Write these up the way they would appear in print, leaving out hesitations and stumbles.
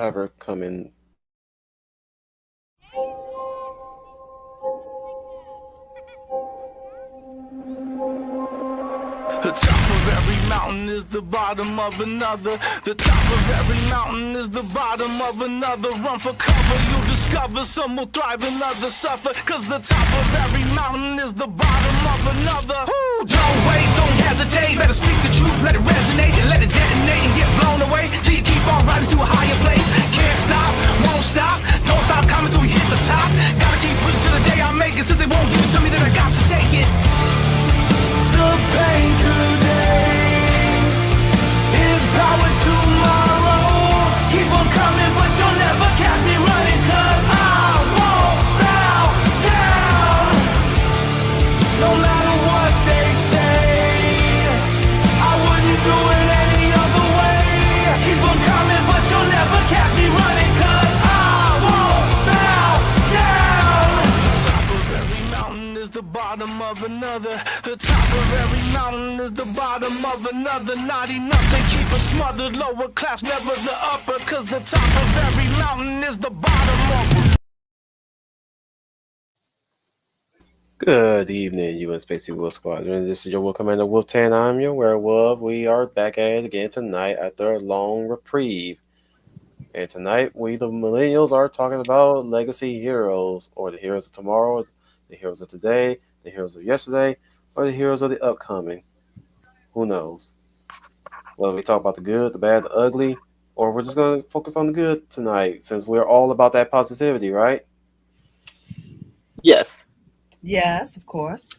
have her come in. The top of every mountain is the bottom of another. The top of every mountain is the bottom of another. Run for cover, you'll discover some will thrive and others suffer. Cause the top of every mountain is the bottom of another. Ooh, don't wait, don't hesitate. Better speak the truth, let it resonate and let it detonate and get blown away. Till you keep on rising to a higher place. Can't stop, won't stop, don't stop coming till we hit the top. Gotta keep pushing till the day I make it. Since they won't give it to me, then I got to take it. The pain today is power tomorrow. Keep on coming, but you'll never catch me running. Cause I won't bow down. No matter what they say, I wouldn't do it any other way. Keep on coming, but you'll never catch me running. Cause I won't bow down. The top of every mountain is the bottom of another. The top of every mountain is the bottom of another. Not enough, they keep us smothered. Lower class, never the upper. Cause the top of every mountain is the bottom of. Good evening, UN Spacey Wolf Squadron. This is your Wolf Commander Wolf Tan. I'm your werewolf. We are back at it again tonight after a long reprieve. And tonight, we the Millennials are talking about legacy heroes, or the heroes of tomorrow, the heroes of today, the heroes of yesterday, or the heroes of the upcoming. Who knows? Well, we talk about the good, the bad, the ugly, or we're just going to focus on the good tonight, since we're all about that positivity, right? Yes. Yes, of course.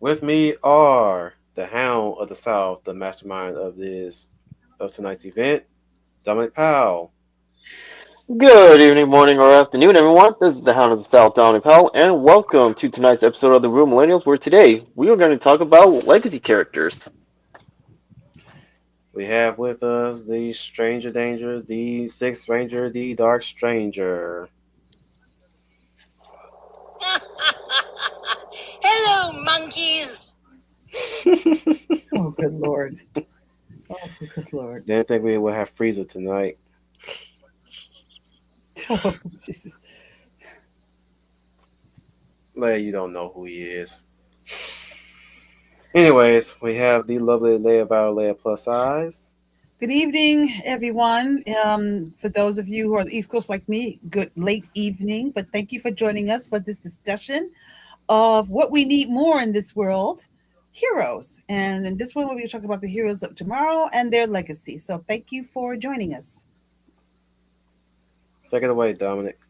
With me are the Hound of the South, the mastermind of tonight's event, Dominic Powell. Good evening, morning, or afternoon, everyone. This is the Hound of the South, Dominic Powell, and welcome to tonight's episode of the Real Millennials, where today we are going to talk about legacy characters. We have with us the Stranger Danger, the Sixth Ranger, the Dark Stranger. Hello, monkeys. Oh, good Lord. Oh, good Lord. Didn't think we would have Frieza tonight. Oh, Jesus. Leia, you don't know who he is. Anyways, we have the lovely Leia Bauer, Leia Plus Size. Good evening, everyone. For those of you who are on the East Coast like me, good late evening. But thank you for joining us for this discussion of what we need more in this world, heroes. And in this one, we'll be talking about the heroes of tomorrow and their legacy. So thank you for joining us. Take it away, Dominic.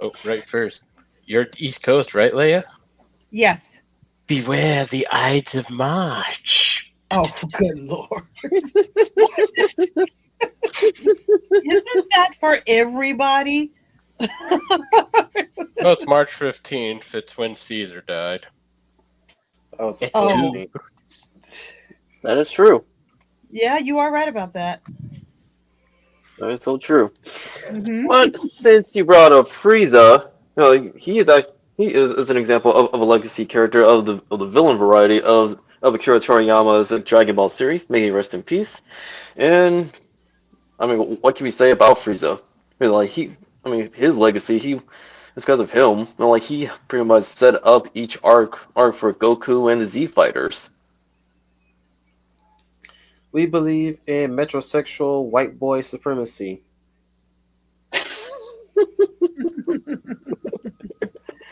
Oh, right first. You're East Coast, right, Leia? Yes. Beware the Ides of March. Oh, good Lord. Isn't that for everybody? No, it's March 15th. It's when Caesar died. Oh, so Oh. That is true. Yeah, you are right about that. That is so true. Mhm. But since you brought up Frieza, he is an example of a legacy character of the villain variety of Akira Toriyama's Dragon Ball series. May he rest in peace. And I mean, what can we say about Frieza? His legacy, it's because of him. He pretty much set up each arc for Goku and the Z Fighters. we believe in metrosexual white boy supremacy.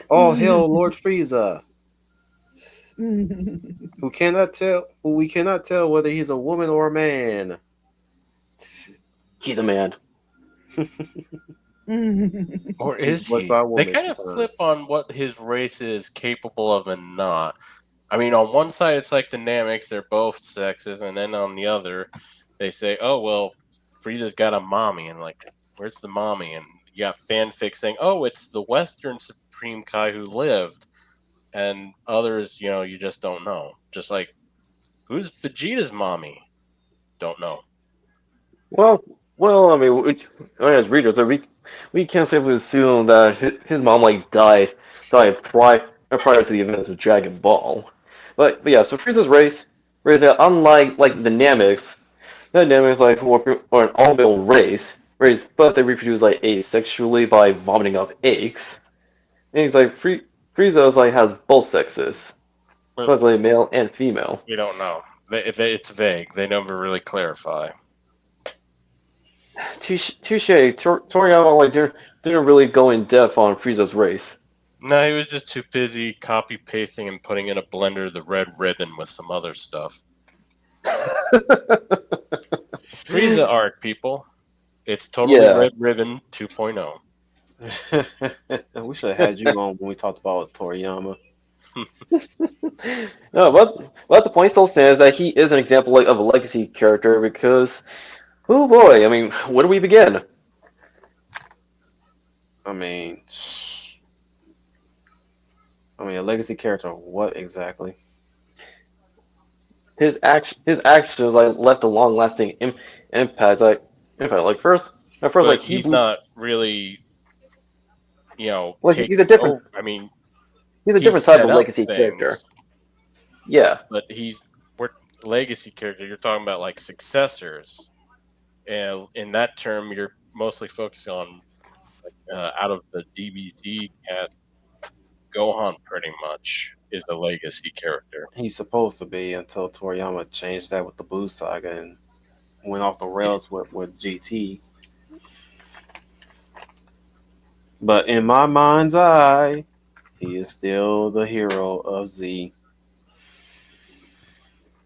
All hail Lord Frieza, who we cannot tell whether he's a woman or a man. He's a man. Or is Voiced he? by a woman They kind of sometimes. flip on what his race is capable of and not. I mean, on one side, it's like dynamics. They're both sexes. And then on the other, they say, oh, well, Frieza's got a mommy. And like, where's the mommy? And you got fanfic saying, oh, it's the Western Supreme Kai who lived. And others, you just don't know. Just like, who's Vegeta's mommy? Don't know. Well, I mean, as readers, we can't safely assume that his mom died prior to the events of Dragon Ball. But yeah, so Frieza's race, unlike the Nameks, dynamics like or an all-male race, but they reproduce like asexually by vomiting up eggs. And he's like Frieza is like has both sexes, Well, both like male and female. we don't know. It's vague. They never really clarify. Touche. Toriyama like didn't really go in depth on Frieza's race. No, he was just too busy copy pasting and putting in a blender the red ribbon with some other stuff. Frieza arc, people. It's totally Yeah. red ribbon 2.0. We should have had you on when we talked about Toriyama. No, but the point still stands that he is an example like of a legacy character because, oh boy, I mean, where do we begin? I mean, a legacy character. What exactly? His actions like left a long lasting impact. Like at first But like he he's blew, not really, like take. Oh, I mean, he's a he different type set of up legacy character. things, Yeah, but we're legacy character. You're talking about like successors, and in that term, you're mostly focusing on out of the DBZ cast, Gohan pretty much is a legacy character. He's supposed to be until Toriyama changed that with the Buu saga and went off the rails with GT. But in my mind's eye, he is still the hero of Z.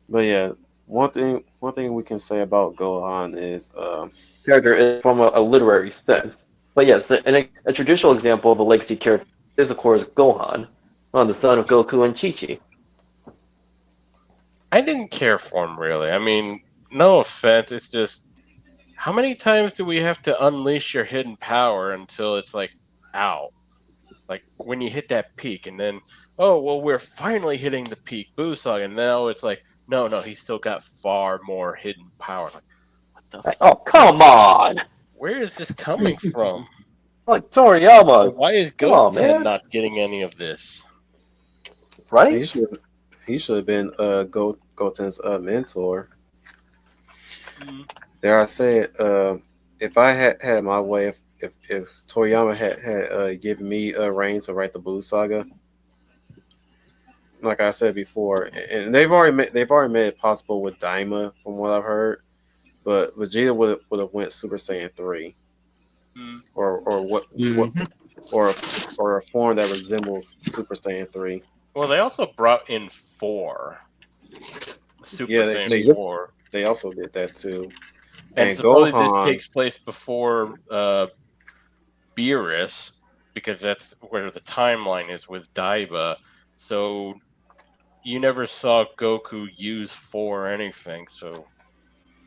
But yeah, one thing we can say about Gohan is character is from a literary sense. But yes, a traditional example of a legacy character is of course Gohan, the son of Goku and Chi Chi. I didn't care for him really. I mean, no offense. It's just how many times do we have to unleash your hidden power until it's like out? Like when you hit that peak, and then oh well, we're finally hitting the peak, Busog, and now it's like no, he's still got far more hidden power. Like what the? Oh come on! Where is this coming from? Like And Toriyama, why is come on, Goten man, not getting any of this? he right? should he should have been Goten's mentor. Mm, Dare I say it? If I had my way, if Toriyama had given me a reign to write the Buu saga, like I said before, and they've already made it possible with Daima, from what I've heard. But Vegeta would have went Super Saiyan 3, mm. or what Mhm. or a form that resembles Super Saiyan 3. Well, they also brought in four Super Yeah, Saiyan they four, they also did that too. and And supposedly this Gohan, takes place before Beerus, because that's where the timeline is with Daiba. So you never saw Goku use four or anything, so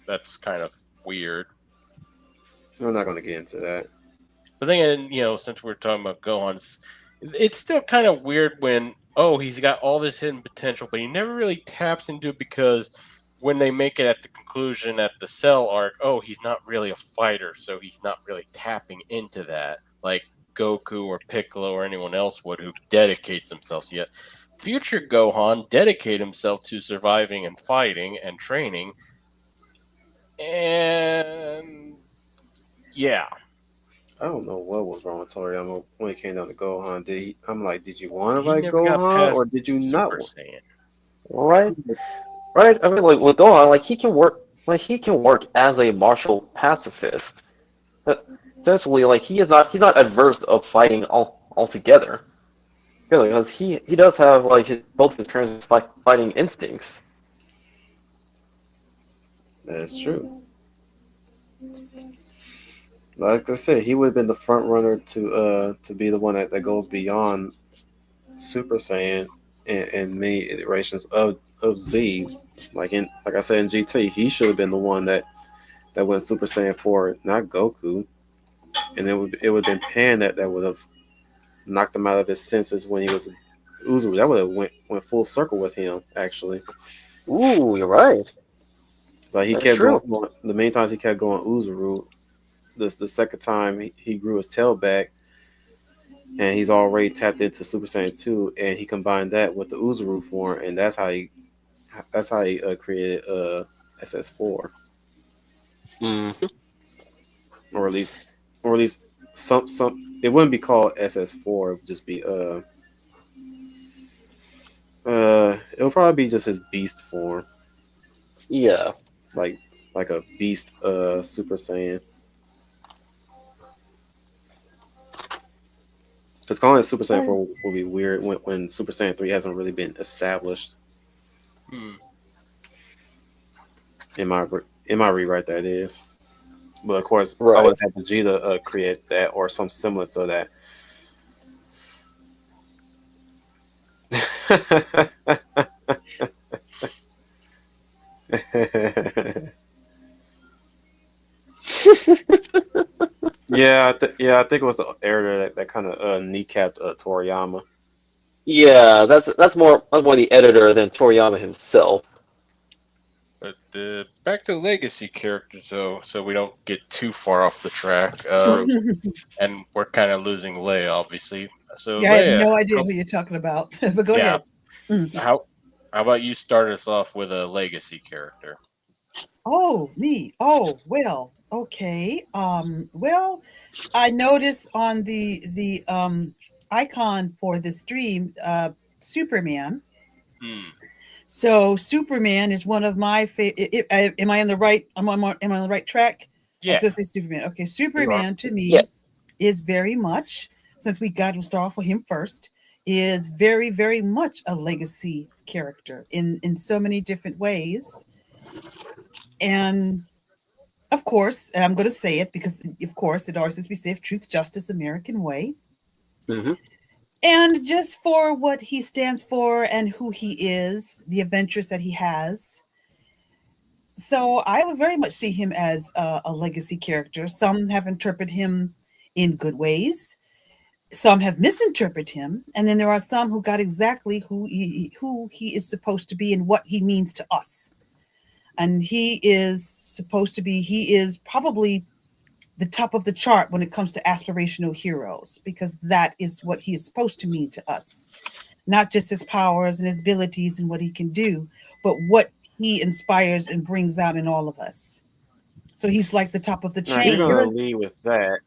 that's kind of weird. we're not going to get into that. But then, since we're talking about Gohan, it's still kind of weird when he's got all this hidden potential, but he never really taps into it because when they make it at the conclusion at the Cell arc, he's not really a fighter, so he's not really tapping into that like Goku or Piccolo or anyone else would who dedicates themselves. Yet future Gohan dedicate himself to surviving and fighting and training, and yeah, I don't know what was wrong with Toriyama when it came down to Gohan. I'm like, did you want to he write never got Gohan or past did you not Super want? Saiyan. Right, right. I mean, like with Gohan, like he can work as a martial pacifist. But essentially, like he's not adverse of fighting altogether. Really, because he does have like both his parents' fighting instincts. That's true. Like I said, he would have been the front runner to be the one that goes beyond Super Saiyan and many iterations of Z. Like I said in GT, he should have been the one that went Super Saiyan 4, not Goku. And it would have been Pan that would have knocked him out of his senses when he was Uzuru. That would have went full circle with him actually. Ooh, you're right. So he That's kept true. going. The main times he kept going Uzuru. The second time he grew his tail back, and he's already tapped into Super Saiyan 2, and he combined that with the Uzuru form, and that's how he created SS4. Mm-hmm. or at least, or at least some. It wouldn't be called SS4. It would just be it'll probably be just his beast form, Yeah. like a beast Super Saiyan. Because calling it Super Saiyan 4 will be weird when Super Saiyan 3 hasn't really been established Hmm. in my rewrite that is. But of course, I Right. would have Vegeta create that or some semblance of that. Yeah, I think it was the editor that kind of kneecapped Toriyama. Yeah, that's more the editor than Toriyama himself. But back to legacy characters, though, so we don't get too far off the track. True. And we're kind of losing Leia, obviously. So Yeah, I have Leia, no idea who you're talking about, but go yeah, ahead. Mm. how about you start us off with a legacy character? Oh, me. Oh, well, okay. Well, I noticed on the icon for the stream, Superman. Hmm. So Superman is one of my favorite. Am I on the right? Am I on the right track? I was Yeah. going to say Superman. Okay, You are. Superman to Yes. me is very much, since we got to start off with him first, is very very much a legacy character in so many different ways. And of course, I'm going to say it because of course it always has to be safe, truth, justice, American way. Hmm. And just for what he stands for and who he is, the adventures that he has. So I would very much see him as a legacy character. Some have interpreted him in good ways. Some have misinterpreted him, and then there are some who got exactly who he is supposed to be and what he means to us. And he is supposed to be. He is probably the top of the chart when it comes to aspirational heroes because that is what he is supposed to mean to us. Not just his powers and his abilities and what he can do, but what he inspires and brings out in all of us. So he's like the top of the Now, if you're chain. gonna lead with that,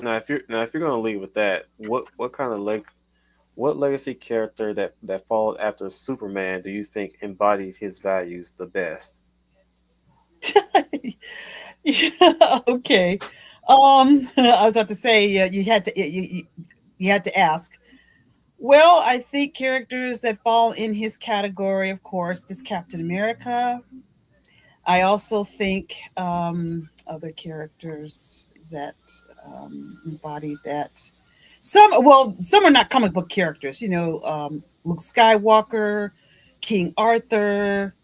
if you're gonna lead with that, what kind of what legacy character that followed after Superman do you think embodied his values the best? Yeah, okay. I was about to say you had to ask. Well, I think characters that fall in his category, of course, is Captain America. I also think other characters that embody that. Some are not comic book characters. Luke Skywalker, King Arthur.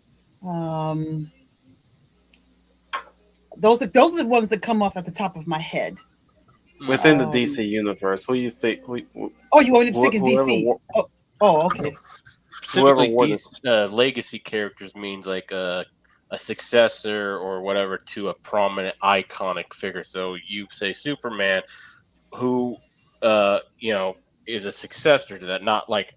Um, those are the ones that come off at the top of my head. Hmm. Within the Um, DC universe, who you think oh, you want me to stick in whoever DC? Oh, okay. whoever Specifically, wore the these legacy characters means like a successor or whatever to a prominent iconic figure. So you say Superman, who is a successor to that, not like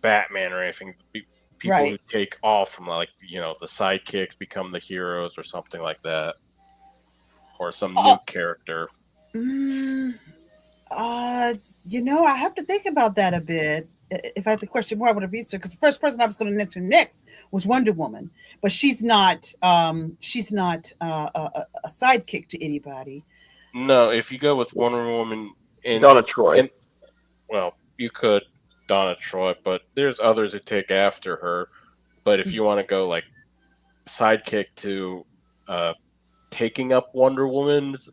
Batman or anything. People who Right. take off from like the sidekicks become the heroes or something like that, or some new Oh, character. mm, uh, I have to think about that a bit. If I had the question more, I would have researched because the first person I was going to mention next was Wonder Woman, but she's not a sidekick to anybody. No, if you go with Wonder Woman Donna Troy. in well, you could Donna Troy, but there's others who take after her. But if you want to go like sidekick to uh, taking up Wonder Woman's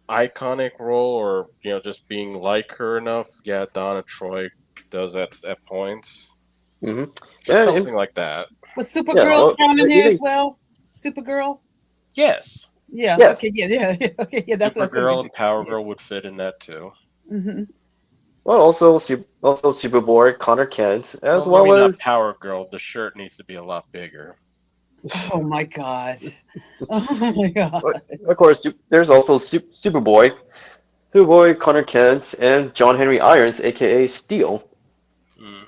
iconic role, or just being like her enough, yeah, Donna Troy does that at points, Hmm. And something like that. Would yeah, Supergirl well, count in there as even well? Supergirl? Yes, Yeah. yes. Okay. Yeah. Yeah. Okay. Yeah. That's what I was going to Supergirl mention. and Power Yeah. Girl would fit in that too. Hmm. Well, also Superboy, Connor Kent, as Well, maybe well not as Power Girl. The shirt needs to be a lot bigger. Oh my god. Oh my god. of course there's also Superboy, Superboy, Connor Kent, and John Henry Irons, aka Steel. Mm.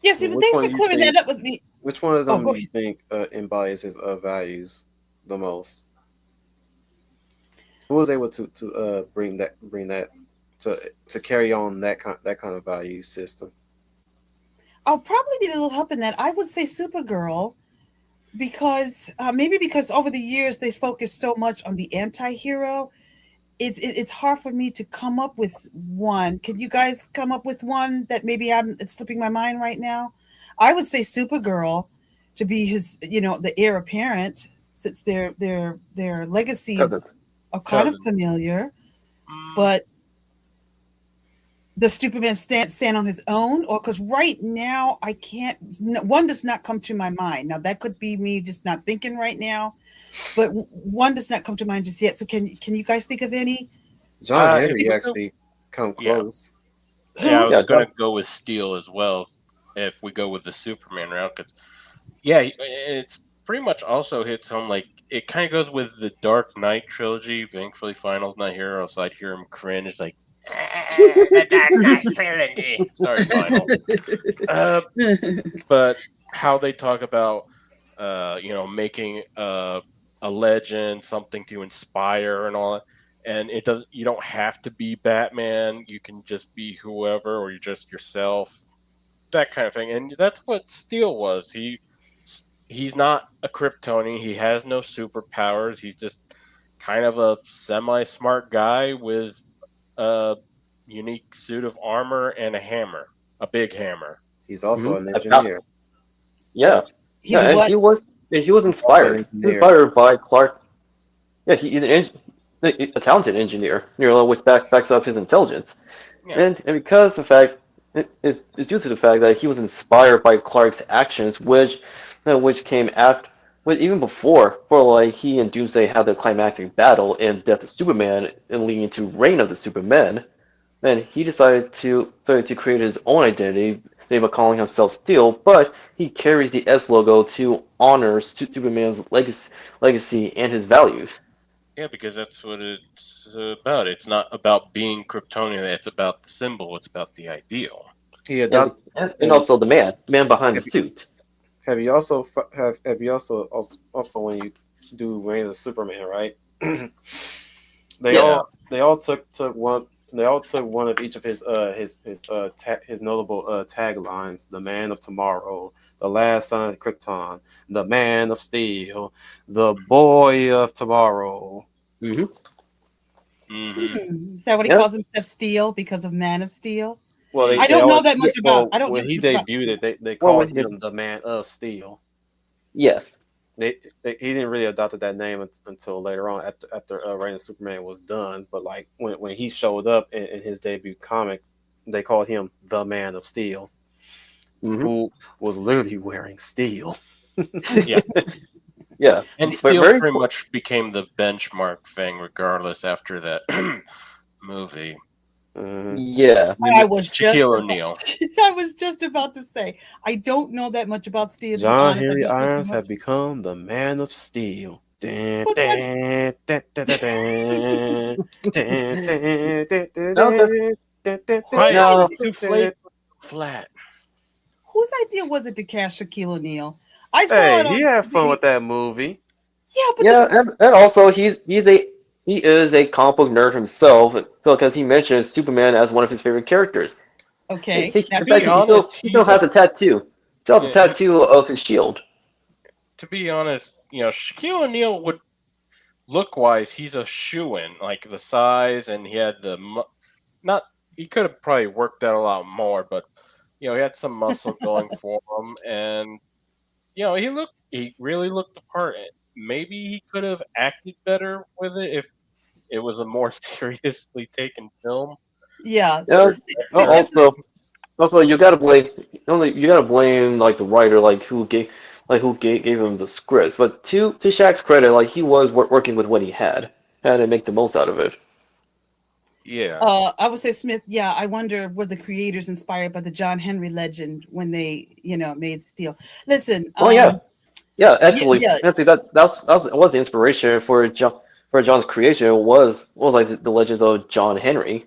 Yeah. See, well, but which thanks one for do you clearing that think up with me. Which one of Oh, them go do you ahead. think embodies his values the most? Who was able to bring that to carry on that kind of value system? I'll probably need a little help in that. I would say Supergirl because maybe because over the years they focused so much on the anti-hero. It's hard for me to come up with one. Can you guys come up with one that maybe it's slipping my mind right now? I would say Supergirl to be his, the heir apparent, since their legacies Cousins. are kind of Cousin. familiar. Mm, But does Superman stand on his own, or because right now I can't? One does not come to my mind. Now that could be me just not thinking right now, but one does not come to mind just yet. So can you guys think of any? John if Henry we go, actually come yeah, close. yeah, I Who? was Yeah, gonna go with Steel as well. If we go with the Superman route, 'cause yeah, it's pretty much also hits home like it kind of goes with the Dark Knight trilogy. Thankfully, Final's not here, or else I'd hear him cringe like the Dark Knight trilogy. Sorry, Final. Uh, but how they talk about making a legend, something to inspire, and all that. And it does. You don't have to be Batman. You can just be whoever, or you're just yourself, that kind of thing. And that's what Steel was. He's not a Kryptonian. He has no superpowers. He's just kind of a semi-smart guy with a unique suit of armor and a hammer, a big hammer. He's also hmm an engineer. Yeah, yeah, He's a and what? he was He's also an inspired. He was engineer. inspired by Clark. Yeah, he's a talented engineer, which backs up his intelligence. Yeah, And because the fact it's due to the fact that he was inspired by Clark's actions, which came after, but even before like he and Doomsday had the climactic battle in Death of Superman and leading to Reign of the Supermen, then he decided to create his own identity, maybe calling himself Steel, but he carries the S logo to honor Superman's legacy and his values. yeah, because that's what it's about. It's not about being Kryptonian. It's about the symbol. It's about the ideal. He And adopt and and also the man behind the have you, suit. have you also have you also when you do Reign of Superman, right? they Yeah. Yeah, all they all took one of each of his notable taglines: the man of tomorrow, the last son of Krypton, the man of steel, the boy of tomorrow. hmm hmm Is that what he Yeah. calls himself? Steel because of Man of Steel? Well, Y- I they don't know all that much about. well I don't know when that he much about debuted Steel. it, they Well, called him the man of steel. yes. He didn't really adopted that name until later on after Reign of Superman was done. But like when he showed up in his debut comic, they called him the Man of Steel, hmm who was literally wearing steel. yeah. Yeah. And But Steel very pretty cool. much became the benchmark thing, regardless. After that movie, Hmm. Yeah. I was just Shaquille about. O'Neal. I was just about to say. I don't know that much about Steel. To be John honest, I Henry don't know too Irons much. had become the Man of Steel. Dun, But what? dun, dun, dun, dun, dun. Dun, dun, dun, dun, No, the, dun, dun, dun, Whose Right? no. It's idea? too dun. flat. Whose idea was it to cast Shaquille O'Neal? I saw it Hey, he on. had fun with that movie. Yeah, but Yeah, and also he is a comic book nerd himself. So because he mentions Superman as one of his favorite characters. okay, To In that's fact, be he good. still honest, he still he's a has a tattoo. Still has a yeah. tattoo of his shield. To be honest, Shaquille O'Neal would look wise. He's a shoe in, like the size, and he had not. He could have probably worked that a lot more, but he had some muscle going for him, and he really looked the part. Maybe he could have acted better with it if it was a more seriously taken film. Yeah. Yeah. See, Uh, this is Also, you gotta blame like the writer, like who gave him the scripts. But to Shaq's credit, like he was working with what he had to make the most out of it. yeah, I would say Smith. Yeah, I wonder were the creators inspired by the John Henry legend when they, made Steel. Listen, Oh yeah, yeah. yeah, Actually, yeah, actually, that was the inspiration for John's creation was like the legends of John Henry,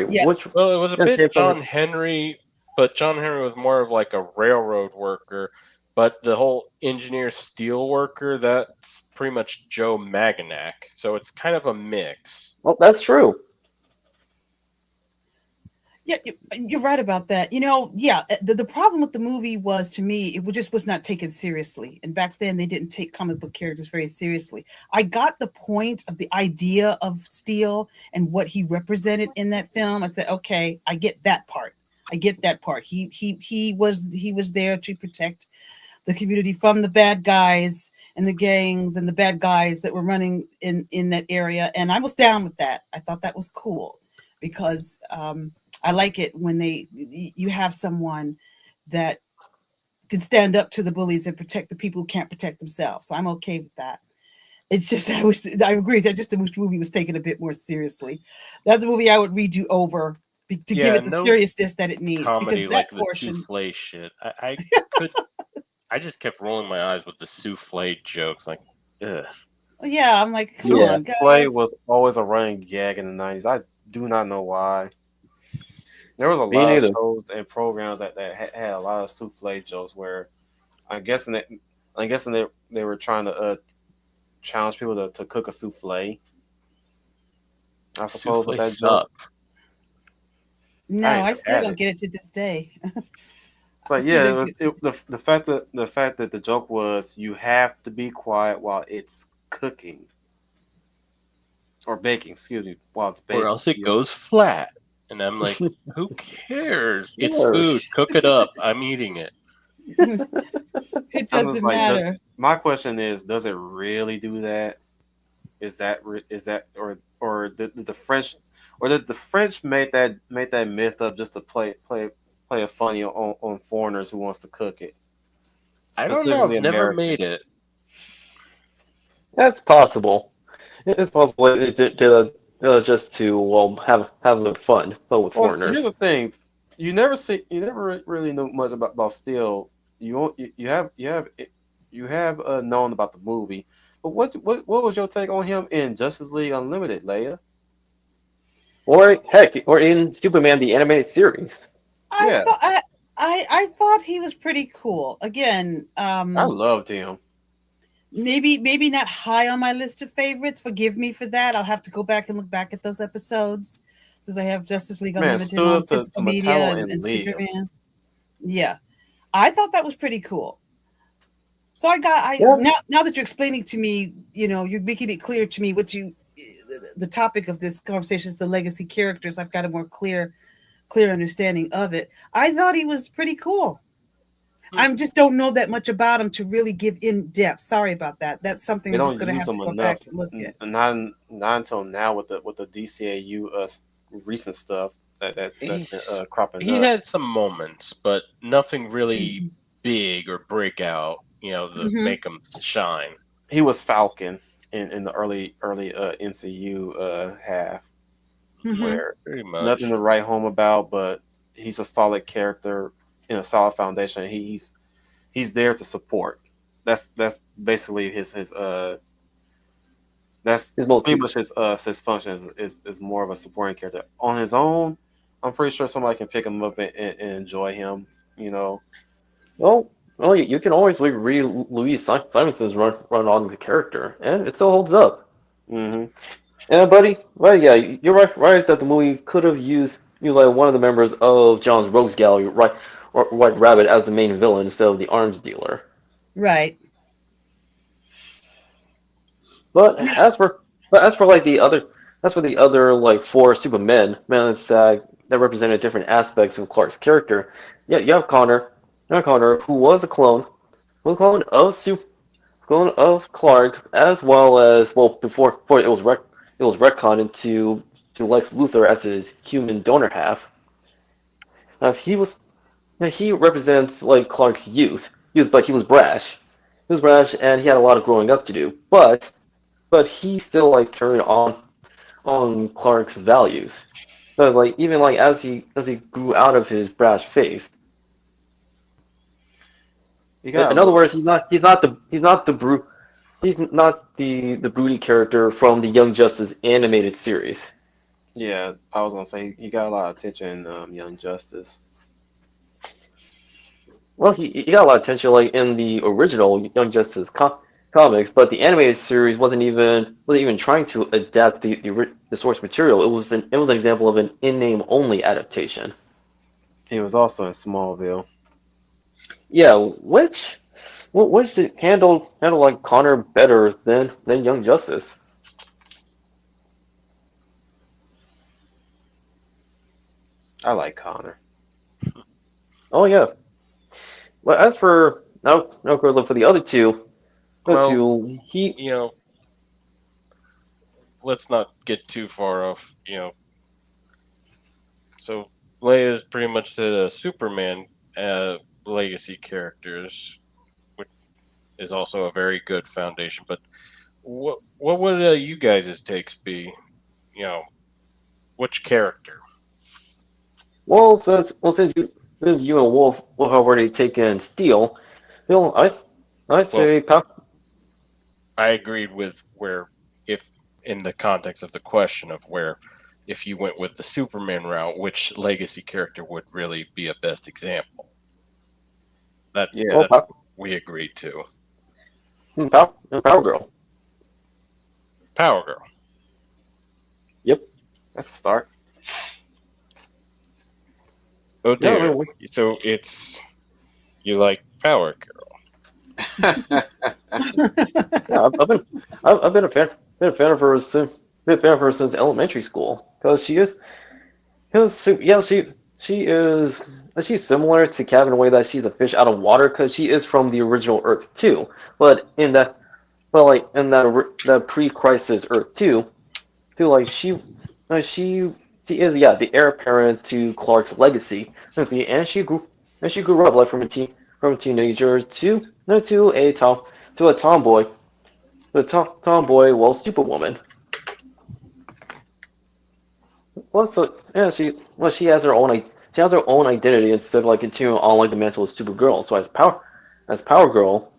yeah. which well, it was a yeah, bit came from John Henry, but John Henry was more of like a railroad worker. But the whole engineer steel worker, that's pretty much Joe Maganak. So it's kind of a mix. Well, that's true. Yeah, you're right about that. Yeah, the problem with the movie was, to me, just was not taken seriously. And back then, they didn't take comic book characters very seriously. I got the point of the idea of Steel and what he represented in that film. I said, okay, I get that part. I get that part. He was there to protect the community from the bad guys and the gangs and the bad guys that were running in that area. And I was down with that. I thought that was cool because I like it when you have someone that can stand up to the bullies and protect the people who can't protect themselves. So I'm okay with that. It's just I agree that just the movie was taken a bit more seriously. That's a movie I would redo over to give Yeah, it the no seriousness that it needs, because comedy that like the portion. souffle shit. I just kept rolling my eyes with the souffle jokes. Like, ugh. Yeah, I'm like, come Yeah. on, Souffle guys. was always a running gag in the 90s. I do not know why. There was a Me lot of neither. shows and programs that had a lot of souffle jokes where I'm guessing that I'm guessing they were trying to challenge people to cook a souffle. I suppose with Souffle that joke. suck. I No, ain't I never still had don't it. get it to this day. It's I like still yeah, don't get it. the fact that the joke was you have to be quiet while it's cooking or baking, excuse me, while it's Or baking. else it goes flat. And I'm like, who cares? It's food. Yes. Cook it up. I'm eating it. It I'm just doesn't like, matter. my question is, does it really do that? Is that or did the French made that myth up just to play a funny on foreigners who wants to cook it, I don't know. specifically I've never Americans. made it. That's possible. It's possible it just to have their fun with Well, here's foreigners. the thing: you never really knew much about Steel. You have known about the movie, but what was your take on him in Justice League Unlimited, Leia? Or heck, or in Superman the animated series. I Yeah, thought I thought he was pretty cool. Again, I loved him. maybe not high on my list of favorites. Forgive me for that. I'll have to go back and look back at those episodes, since I have Justice League Man, Unlimited stood on up to physical media Metallo and and live. Superman. Yeah, I thought that was pretty cool. So I Yeah. now that you're explaining to me, you're making it clear to me what the topic of this conversation is, the legacy characters. I've got a more clear understanding of it. I thought he was pretty cool. Hmm. I just don't know that much about him to really give in depth. Sorry about that. That's something They I'm just don't going to use have to him go back enough, and look at. not until now with the DCAU recent stuff that's been He's cropping he up. had some moments, but nothing really big or breakout, that Mm-hmm. make him shine. He was Falcon in the early MCU half, Mm-hmm. where Pretty nothing much. to write home about, but he's a solid character in a solid foundation. He's there to support. That's basically his that's His pretty motif. much his function is more of a supporting character. On his own, I'm pretty sure somebody can pick him up and enjoy him. You know, Well, you can always read Louise Simonson's run on the character, and it still holds up. hmm And buddy, yeah, you're right that the movie could have used like one of the members of John's Rogues Gallery, right, or White Rabbit as the main villain instead of the arms dealer. Right. But I mean, as for like the other like four Supermen, men that represented different aspects of Clark's character. Yeah, you have Connor, who was a clone of clone of Clark, as well as before it was retconned to Lex Luthor as his human donor half. He was he represents like Clark's youth, but he was brash. He was brash, and he had a lot of growing up to do. But he still like carried on Clark's values. Because like even like as he grew out of his brash phase. you In gotta other look. words, he's not the broody character from the Young Justice animated series. Yeah, I was gonna say he got a lot of attention. Young Justice. well, he got a lot of attention like in the original Young Justice comics, but the animated series wasn't even trying to adapt the source material. It was an example of an in name only adaptation. He was also in Smallville. Yeah, which did handle like Connor better than Young Justice. I like Connor. Oh yeah. Well, as for now, Gorilla, for the other Well, two, he you know, let's not get too far off. So Leia is pretty much the Superman legacy characters, which is also a very good foundation. But what would you guys' takes be? You know, which character? since you and Wolf have already taken Steel, I Well, say I agreed with where, if in the context of the question of where, if you went with the Superman route, which legacy character would really be a best example? That Yeah, well that's Power, what we agreed to. Power Girl. Power Girl. Yep. that's a start. Oh Yeah, dear. So it's you like Power Girl. yeah. I've been been a fan of her since elementary school because she's similar to Kevin in a way that she's a fish out of water because she is from the original Earth too. But in that, like in that pre-crisis Earth too, like she is the heir apparent to Clark's legacy. And she grew up like from a teenager to a tomboy well, Superwoman. Well, so yeah, she has her own identity instead of like continuing on like the mantle of Supergirl. So as Power Girl,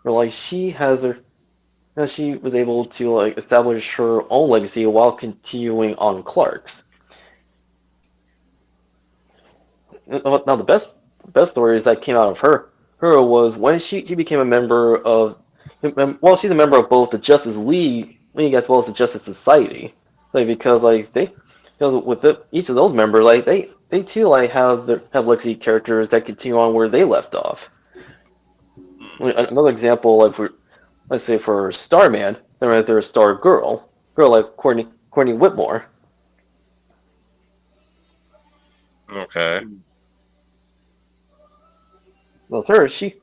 like she was able to like establish her own legacy while continuing on Clark's. Now the best stories that came out of her was when she became a member of well, she's a member of both the Justice League as well as the Justice Society. Like because like they because each of those members like they too like have legacy characters that continue on where they left off. Another example like for let's say for Starman, then right there's Star Girl like Courtney Whitmore. Okay. Well, her she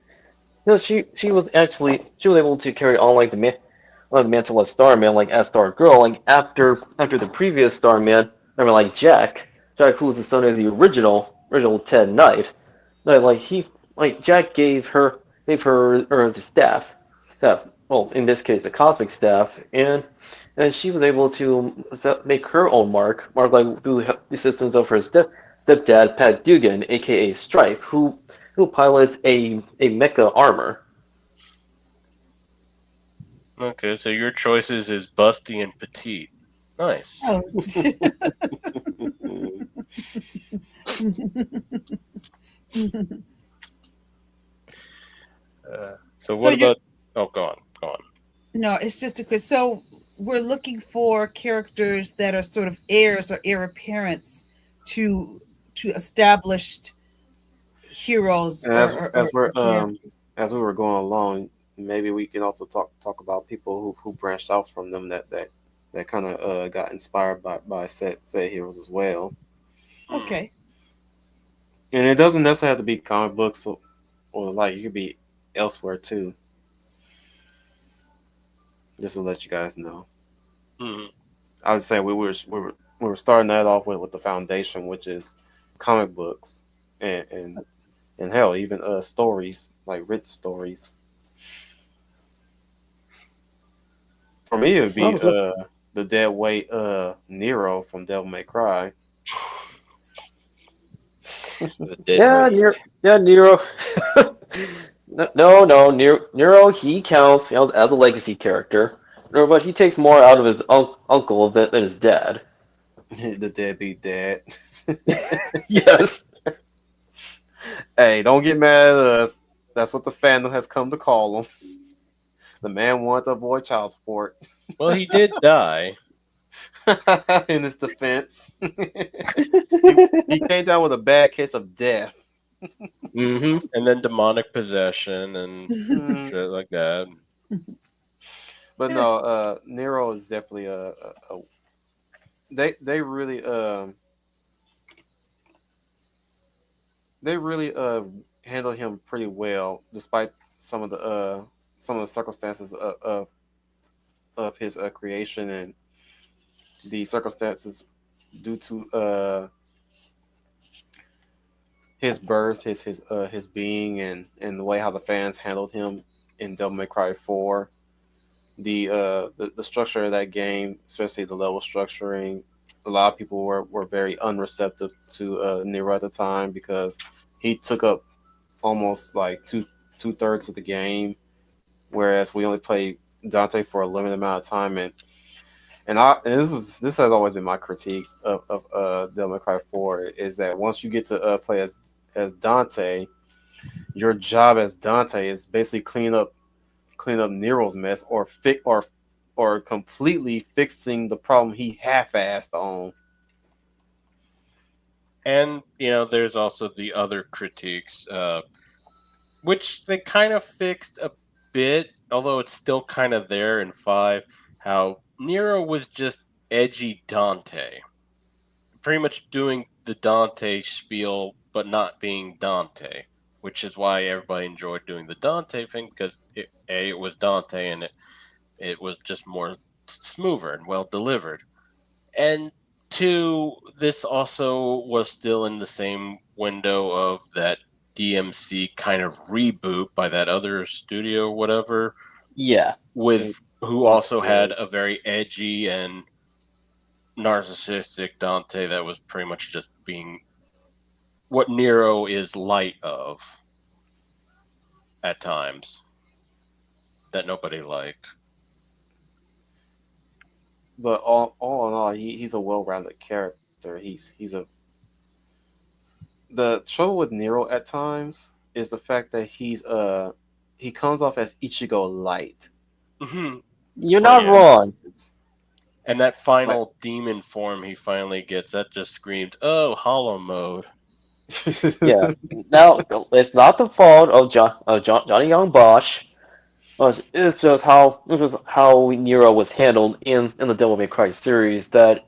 was able to carry on like the mantle of Starman like as Star Girl like after the previous Starman, I mean like Jack who was the son of the original Ted Knight. Like he like Jack gave her the staff well in this case the cosmic staff and she was able to make her own mark like through the assistance of her stepdad Pat Dugan, aka Stripe, who pilots a mecha armor. Okay, so your choices is Busty and Petite. Nice. Oh. So So what you're about? Oh, go on, go on. no, it's just a quiz. So we're looking for characters that are sort of heirs or heir apparents to established heroes And or characters. as we were going along, maybe we can also talk about people who branched out from them that kind of got inspired by said heroes as well. Hmm. Okay. And it doesn't necessarily have to be comic books or like it could be elsewhere too. Just to let you guys know, Hmm. I would say we were starting that off with the foundation, which is comic books and hell even stories like written stories. For me, it would Well, be so, the dead weight Nero from Devil May Cry. The dead yeah, weight. Nero. No, Nero. He counts as a legacy character, no, but he takes more out of his uncle than his dad. The deadbeat dad. Yes. Hey, don't get mad at us. That's what the fandom has come to call him. The man wanted to avoid child support. Well, he did die, In his defense, he came down with a bad case of death. Mm-hmm. and then demonic possession and Mm, shit like that. but no, Nero is definitely a they they really handle him pretty well, despite some of the some of the circumstances of his creation and the circumstances due to his birth, his being, and the way how the fans handled him in Devil May Cry 4. The structure of that game, especially the level structuring, a lot of people were very unreceptive to Nero at the time because he took up almost like two thirds of the game, whereas we only played Dante for a limited amount of time. And this has always been my critique of Devil May Cry 4 is that once you get to play as Dante, your job as Dante is basically clean up Nero's mess or completely fixing the problem he half-assed on. And there's also the other critiques, which they kind of fixed a bit, although it's still kind of there in 5. How Nero was just edgy Dante, pretty much doing the Dante spiel, but not being Dante, which is why everybody enjoyed doing the Dante thing because it was Dante and it was just more smoother and well delivered. And two, this also was still in the same window of that DMC kind of reboot by that other studio, whatever, Yeah. Team with who Point also had Studios. a very edgy and narcissistic Dante that was pretty much just being what Nero is light of at times that nobody liked. But all in all, he's a well-rounded character. He's a the trouble with Nero at times is the fact that he comes off as Ichigo light Hmm. You're for not Yeah. wrong. And that like final demon form he finally gets, that just screamed, "Oh, hollow mode." Yeah. Now, it's not the fault of Johnny Young Bosch. This is how Nero was handled in the Devil May Cry series. That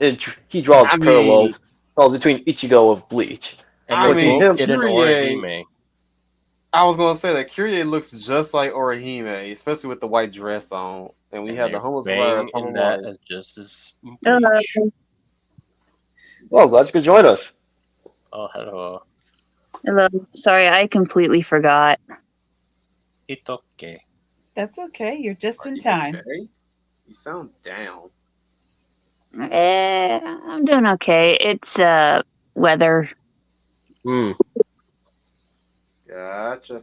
he draws I mean, parallels between Ichigo of Bleach. And I they Towards mean, both him, get an Kyrie. Orihime. I was gonna say that Kyrie looks just like Orihime, especially with the white dress on, and we And have they the humble survivor bang as in humble that white. as just as in Bleach. Hello. well, glad you could join us. Oh, hello. Hello. Sorry, I completely forgot. It's okay. That's okay. You're just Are in you time. okay? You sound down. I'm doing okay. It's weather. Hmm. Gotcha.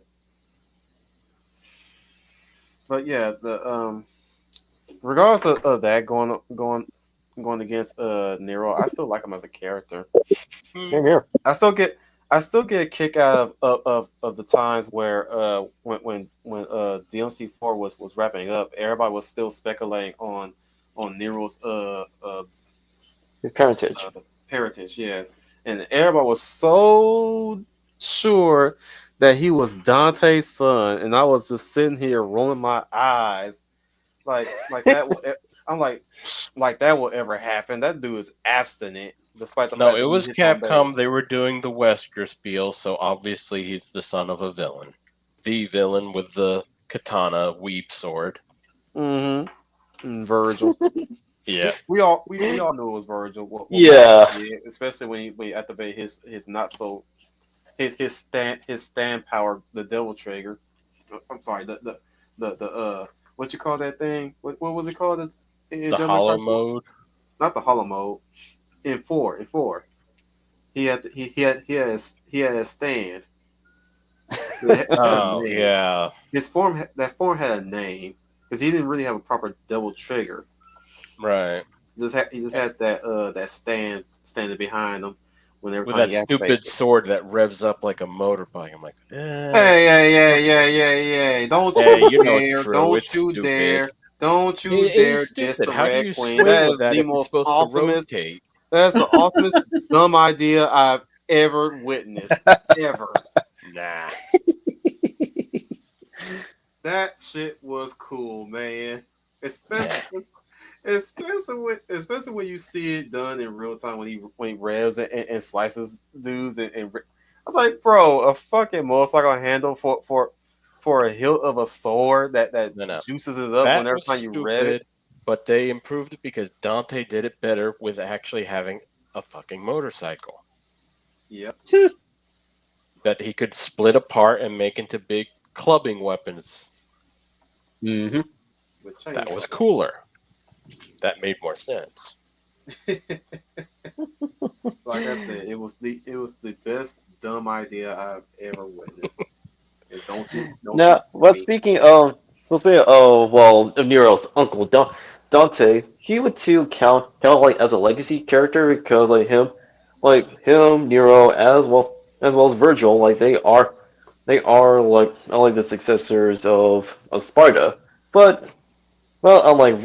But yeah, the regardless of that going against Nero, I still like him as a character. Hmm. Same here. I still get I still get a kick out of the times where when DMC4 was wrapping up, everybody was still speculating on Nero's His parentage. parentage, yeah, and everybody was so sure that he was Dante's son, and I was just sitting here rolling my eyes like that. I'm like that will ever happen. That dude is abstinent, despite the No, fact it that he was hits on base. Capcom. They were doing the Wesker spiel, so obviously he's the son of a villain. The villain with the katana weep sword. Mm-hmm. Virgil. Yeah. We all knew it was Virgil. What we Yeah. did, especially when he activated his not so his stand power, the devil trigger. I'm sorry, the what you call that thing? What was it called in The Devil May Cry hollow 4? mode. Not the hollow mode. In four, he had a stand. It had a Oh, name. yeah. That form had a name because he didn't really have a proper devil trigger. Right. He just had that that stand standing behind him. when every with time that he activates stupid it. sword that revs up like a motorbike. I'm like, Hey, hey, hey, yeah, yeah, yeah! Don't hey, you you know it's dare! true. Don't It's you stupid. dare! Don't you It is dare diss stupid. the How do Red you Queen! swing That with is that the if it's most supposed to awesomest. rotate? That's the awesomest dumb idea I've ever witnessed. Ever. Nah. That shit was cool, man. Yeah. Especially, especially when you see it done in real time when he revs and slices dudes I was like, bro, a fucking motorcycle handle for a hilt of a sword that No, no. juices it up That whenever was time you rev it. stupid, but they improved it because Dante did it better with actually having a fucking motorcycle Yep. that he could split apart and make into big clubbing weapons. Mm-hmm. With That was chainsaw. cooler. That made more sense. Like I said, it was the best dumb idea I've ever witnessed. And don't you Now, tell me of Nero's uncle Dante, he would too count like as a legacy character because like him, Nero, as well as Virgil, like they are like not like the successors of Sparta, but well, unlike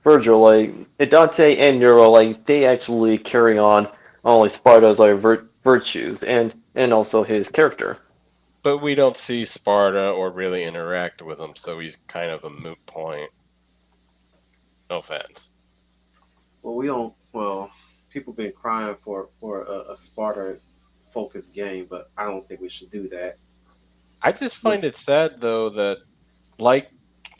Virgil, like Dante and Nero, like they actually carry on like Sparta's like virtues and also his character. But we don't see Sparta or really interact with him, so he's kind of a moot point. No offense. well we don't well people been crying for a Sparta focused game, but I don't think we should do that. I just But find it sad though that, like,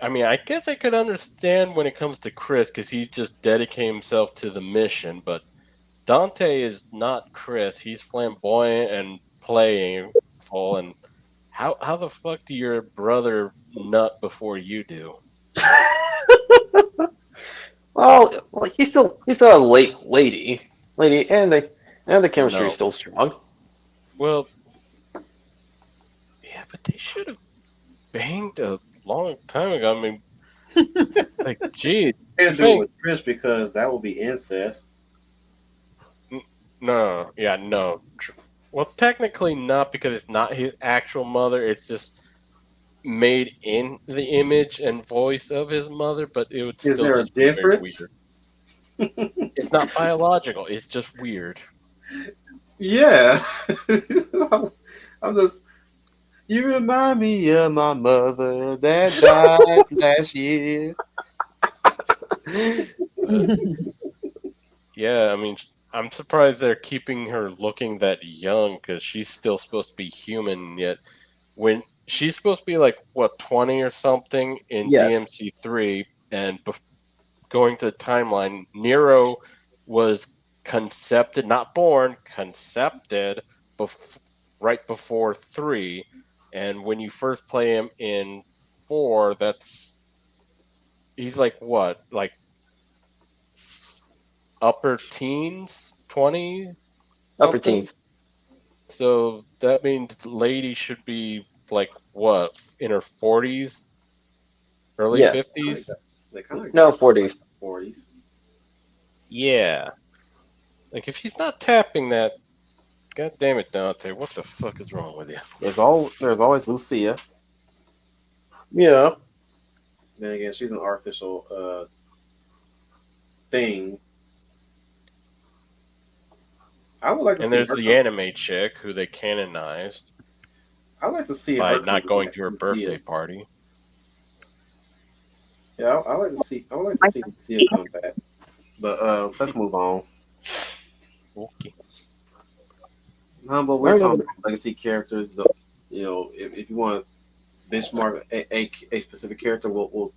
I mean, I guess I could understand when it comes to Chris because he's just dedicating himself to the mission, but Dante is not Chris. He's flamboyant and playful, and how the fuck do your brother nut before you do? Well, he's still a lady, and the chemistry is No. still strong. Well, yeah, but they should have banged a long time ago. I mean, like, gee, can't you do it think? with Chris because that will be incest. n- No, yeah, no. Well, technically not because it's not his actual mother. It's just made in the image and voice of his mother, but it would Is still there a just be very difference? weird. It's not biological. It's just weird. Yeah. I'm just you remind me of my mother that died last year. But yeah, I mean, I'm surprised they're keeping her looking that young because she's still supposed to be human. Yet when she's supposed to be like what 20 or something in Yes. DMC3, and going to the timeline, Nero was concepted, not born, concepted bef- right before 3. And when you first play him in 4, he's like what? Like upper teens, 20 Upper something? teens. So that means the lady should be like what? In her 40s, early Yes. 50s? They kind of got No, her something like 40s. the 40s. Yeah. Like if he's not tapping that, god damn it, Dante, what the fuck is wrong with you? There's always Lucia. Yeah. Then again, she's an artificial thing. I would like to And see there's her the come. anime chick who they canonized I'd like to see by her come not going back. to her Lucia. birthday party. Yeah, I like to see. I would like to see Lucia come back. But let's move on. Okay. But we're Alright, talking about legacy characters. If you want to benchmark a specific character, we'll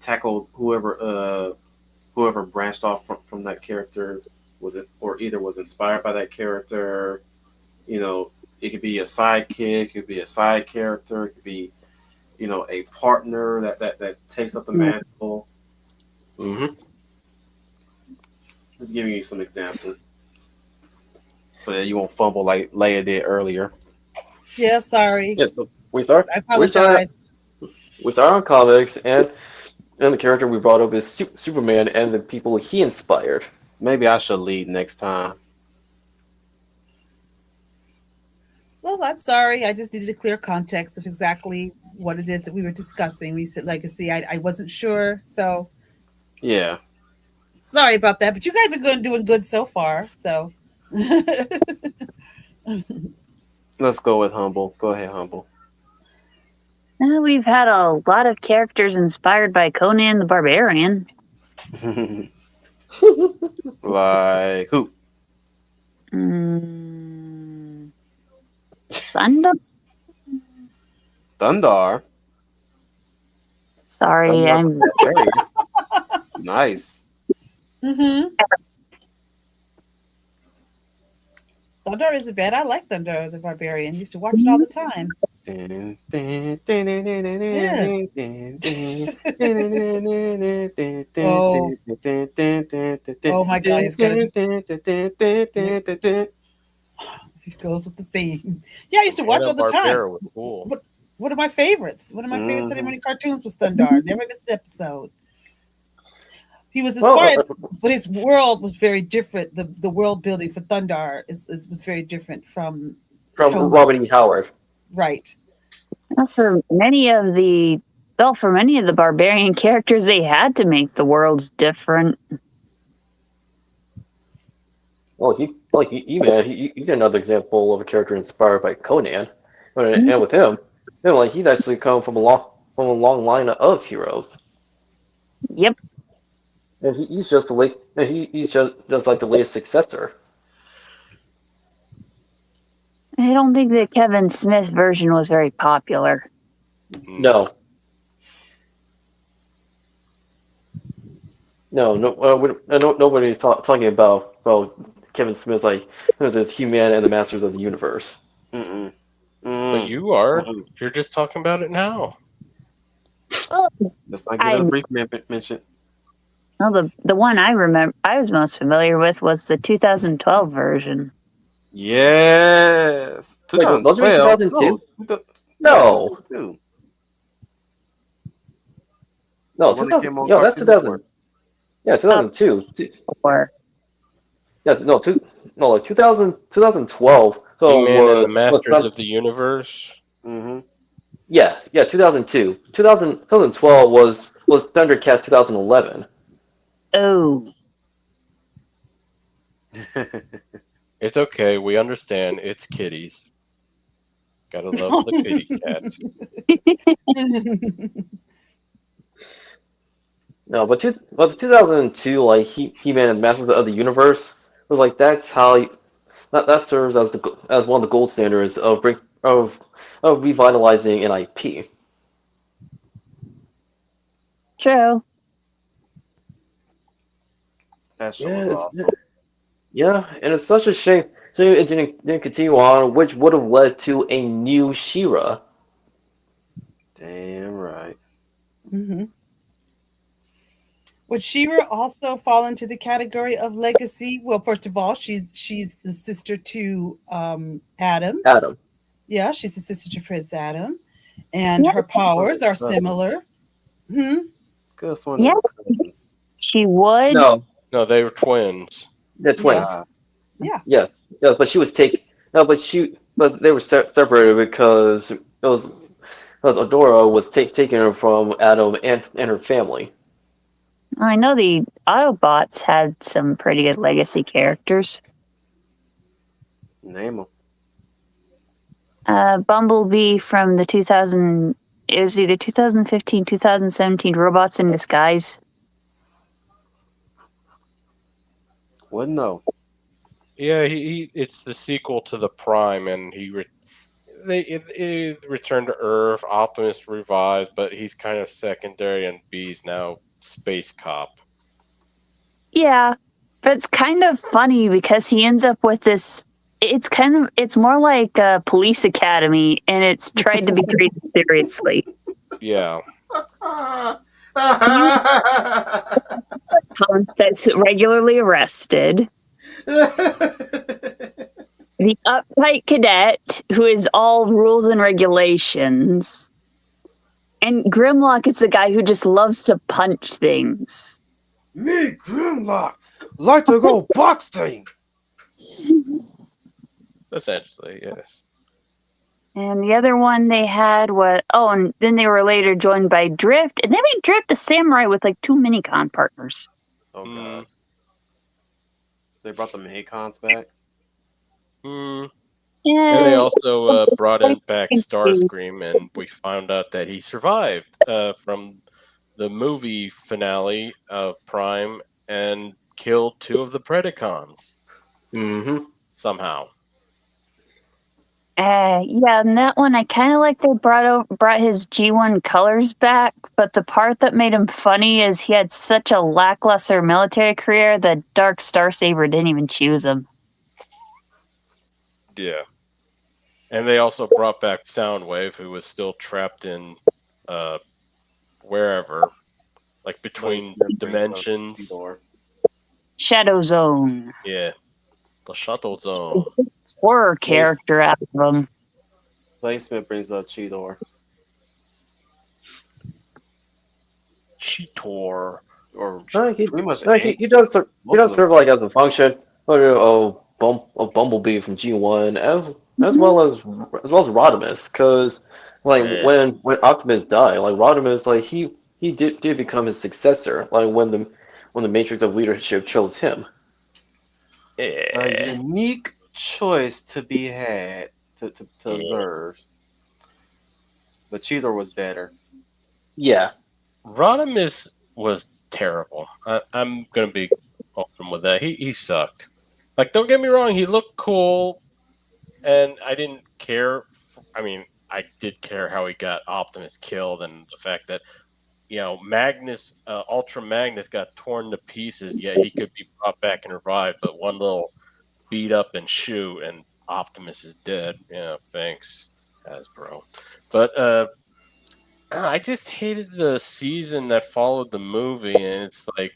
tackle whoever branched off from that character was it or either was inspired by that character. You know, it could be a sidekick, it could be a side character, it could be a partner that takes up the mantle. Mm-hmm. Just giving you some examples so that you won't fumble like Leia did earlier. Yeah, sorry. Yeah. So we start. I We start. apologize. We start on comics, and the character we brought up is Superman and the people he inspired. Maybe I should lead next time. Well, I'm sorry. I just needed a clear context of exactly what it is that we were discussing. We said legacy. I wasn't sure. So Yeah. sorry about that. But you guys are doing good so far. So Let's go with Humble. Go ahead, Humble. We've had a lot of characters inspired by Conan the Barbarian. Like who? Mm, Thunder? Thundar. Sorry, Thundar I'm. the Barbarian. Nice. hmm Thunder isn't bad. I like Thunder the Barbarian. Used to watch it all the time. Yeah. oh, oh my God, he's got to do. Yep, he goes with the theme. Yeah, I used to watch it Anna all the time. Barbera was cool. What One of my favorites. One of my favorite Saturday Mhm. morning cartoons was Thundar. Never missed an episode. He was Well, inspired, but his world was very different. The world building for Thundar was very different from from Conan. Robert E. Howard. Right. For many of the barbarian characters, they had to make the worlds different. He's another example of a character inspired by Conan, Mm, and with him, he's actually come from a long line of heroes, Yep. and he's just the late, and he's just like the latest successor. I don't think the Kevin Smith version was very popular. No, nobody's talking about Kevin Smith like who's this He-Man and the Masters of the Universe. Mm-mm. But Mm. you are. Mm-mm. You're just talking about it now. Well, Let's not give it I a brief mention. well, the one I remember I was most familiar with was the 2012 version. Yes. Wait, those were 2012. 2002? Yeah, No, 2002. The no, one that 2000. came on Yeah, that's Cartoon Network. 2000. Yeah, 2002. Or Yeah, no, like 2012. So He-Man and the was Masters of the Universe. Mm-hmm. yeah, 2002. 2012 was Thundercats 2011. oh, It's okay. We understand. It's kitties. Gotta love the kitty cats. No, but the 2002 like He-Man and Masters of the Universe was like that serves as one of the gold standards of revitalizing an IP. true. That show Yeah, was awesome. and it's such a shame it didn't continue on, which would have led to a new She-Ra. Damn right. hmm Would Shira also fall into the category of legacy? Well, first of all, she's the sister to Adam. Adam. Yeah, she's the sister to Prince Adam, and Yeah, her One of powers the are cousins. similar. Hmm. Could have sworn they yeah, were cousins. she would. No, No, they were twins. they're twins. Yes. Ah, Yeah. Yes, but she was taken. No, but they were separated because Adora was taking her from Adam and her family. I know the Autobots had some pretty good legacy characters. name them. Bumblebee from the 2000. It was either 2015, 2017 Robots in Disguise. Wouldn't know. Yeah, it's the sequel to the Prime, and it returned to Earth. Optimus revives, but he's kind of secondary, and B's now space cop. Yeah, but it's kind of funny because he ends up with this. It's more like a police academy, and it's tried to be treated seriously. Yeah, Punk that's regularly arrested. The uptight cadet who is all rules and regulations. And Grimlock is the guy who just loves to punch things. Me, Grimlock, like to go boxing. essentially, yes. And the other one they had was and then they were later joined by Drift, and they made Drift a samurai with like 2 minicon partners. Oh Mm, god, they brought the Mahicons back. mm. And they Yeah, also brought in back Starscream, and we found out that he survived from the movie finale of Prime and killed two of the Predacons Mm-hmm. somehow. yeah, and that one I kind of like they brought his G1 colors back, but the part that made him funny is he had such a lackluster military career that Dark Star Saber didn't even choose him. Yeah. And they also brought back Soundwave, who was still trapped in uh, wherever, like Blaze between Smith brings up dimensions. Cheetor. Shadow Zone, Yeah, the shuttle zone. horror Blaze, character out of him. Blaze Smith brings up Cheetor, Cheetor. or No, he, pretty much no, he most of does them. serve like as a function of Bumblebee from G1 as well as Rodimus, because like Yes. when Optimus died, like Rodimus, like he did become his successor, like when the Matrix of Leadership chose him. A Yeah. unique choice to be had to Yeah. observe, but Cheetor was better. Yeah, Rodimus was terrible. I'm gonna be open with that. He sucked. Like, don't get me wrong, he looked cool, and I didn't care. I mean, I did care how he got Optimus killed, and the fact that Magnus, Ultra Magnus, got torn to pieces. Yet he could be brought back and revived, but one little beat up and shoot, and Optimus is dead. Yeah, thanks, Hasbro. But I just hated the season that followed the movie, and it's like,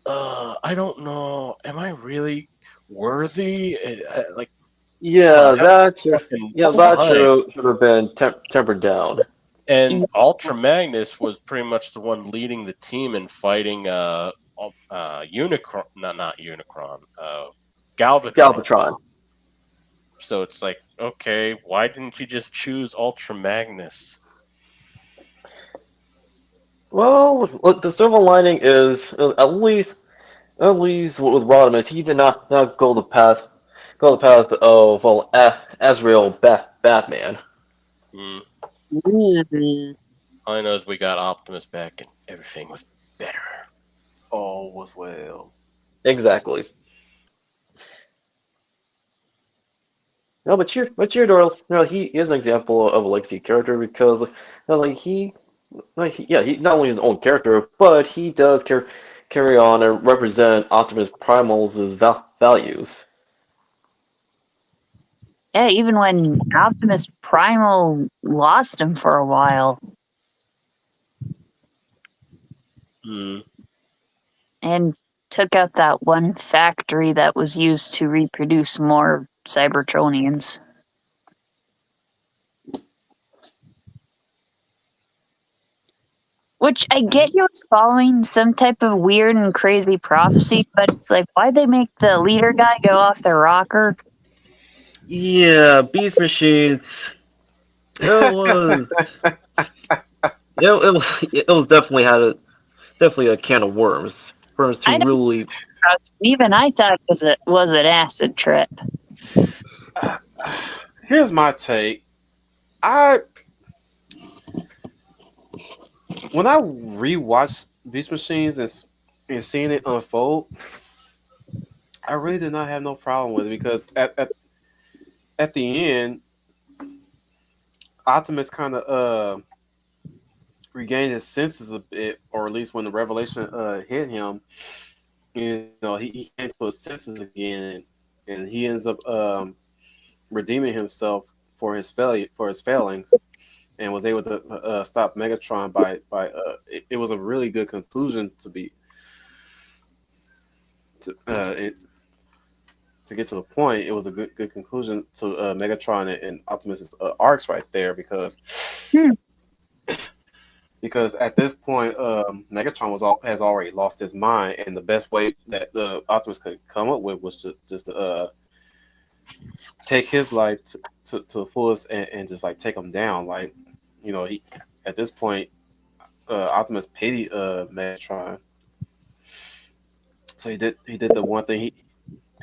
I don't know. Am I really worthy? Like, come on, yeah, have fucking that fun. should have been tempered down. And Ultra Magnus was pretty much the one leading the team and fighting Unicron, not Unicron, Galvatron. Galvatron. So it's like, okay, why didn't you just choose Ultra Magnus? Well, look, the silver lining is at least with Rodimus, he did not go the path of Azrael Batman. Hmm. Mm. All I know is we got Optimus back and everything was better. All was well. Exactly. No, but Cheetor, he is an example of a legacy character because, like he not only his own character, but he does carry on and represent Optimus Primal's values. Yeah, even when Optimus Primal lost him for a while Hmm. and took out that one factory that was used to reproduce more Cybertronians. Which I get he was following some type of weird and crazy prophecy, but it's like, why'd they make the leader guy go off the rocker? Yeah, Beast Machines. It was it was definitely a can of worms to I don't really. trust. Even I thought it was an acid trip. Here's my take. I When I rewatched Beast Machines and seeing it unfold, I really did not have no problem with it because at the end, Optimus kind of regained his senses a bit, or at least when the revelation hit him, he came to his senses again, and he ends up redeeming himself for his failings, and was able to stop Megatron it was a really good conclusion to get to the point. It was a good conclusion to Megatron and Optimus's arcs right there Hmm. because at this point Megatron has already lost his mind, and the best way that the Optimus could come up with was just to take his life to the fullest and just like take him down. Like, he at this point, Optimus pitied Megatron, so he did the one thing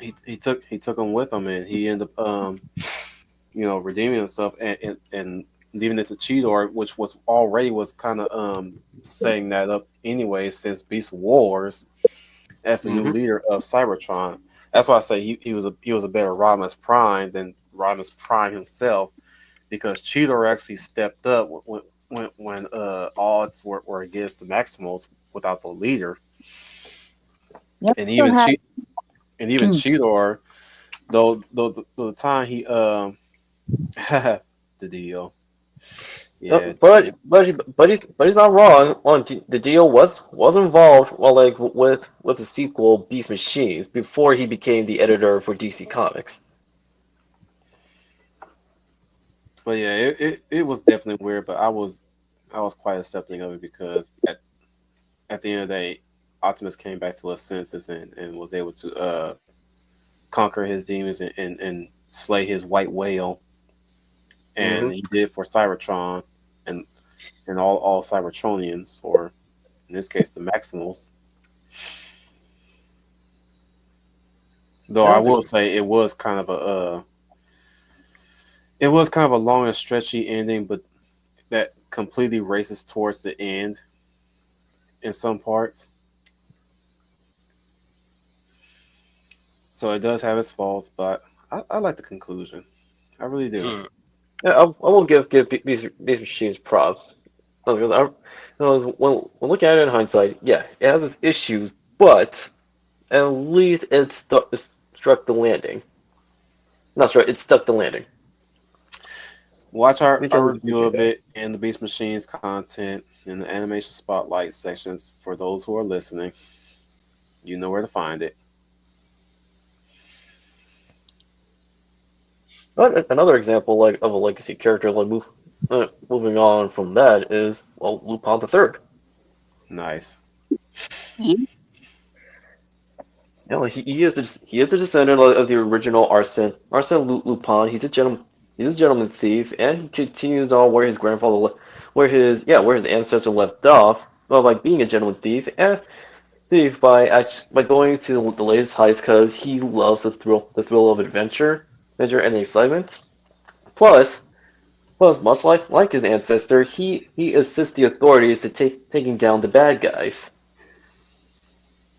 he took him with him, and he ended up redeeming himself and leaving it to Cheetor, which was kind of setting that up anyway since Beast Wars as the new Mm-hmm. leader of Cybertron. That's why I say he was a better Rodimus Prime than Rodimus Prime himself, because Cheetor actually stepped up when odds were against the Maximals without the leader, Yep, and still even had. Cheetor, though the time he the deal. Yeah, But he's not wrong. Well, the deal was involved, well, like with the sequel Beast Machines before he became the editor for DC Comics. but yeah, it was definitely weird. But I was quite accepting of it because at the end of the day, Optimus came back to his senses and was able to conquer his demons and slay his white whale, and Hmm. he did for Cybertron and all Cybertronians, or in this case, the Maximals. Though I Yeah, will say it was kind of a long and stretchy ending, but that completely races towards the end in some parts. So it does have its faults, but I like the conclusion. I really do. Hmm. yeah, I will give Beast Machines props because when looking at it in hindsight, yeah, it has its issues, but at least it struck the landing. Not struck, it stuck the landing Watch our because of review the of that. it and the Beast Machines content in the animation spotlight sections for those who are listening. You know where to find it. But another example like of a legacy character, moving on from that is well Lupin the Third. Nice. Yeah. You know, he is the descendant of the original Lupin. He's a gentleman thief, and he continues on where his grandfather where his ancestor left off. Well, like being a gentleman thief and thief by going to the latest heist because he loves the thrill of adventure and excitement. Plus, much like his ancestor, he assists the authorities to taking down the bad guys.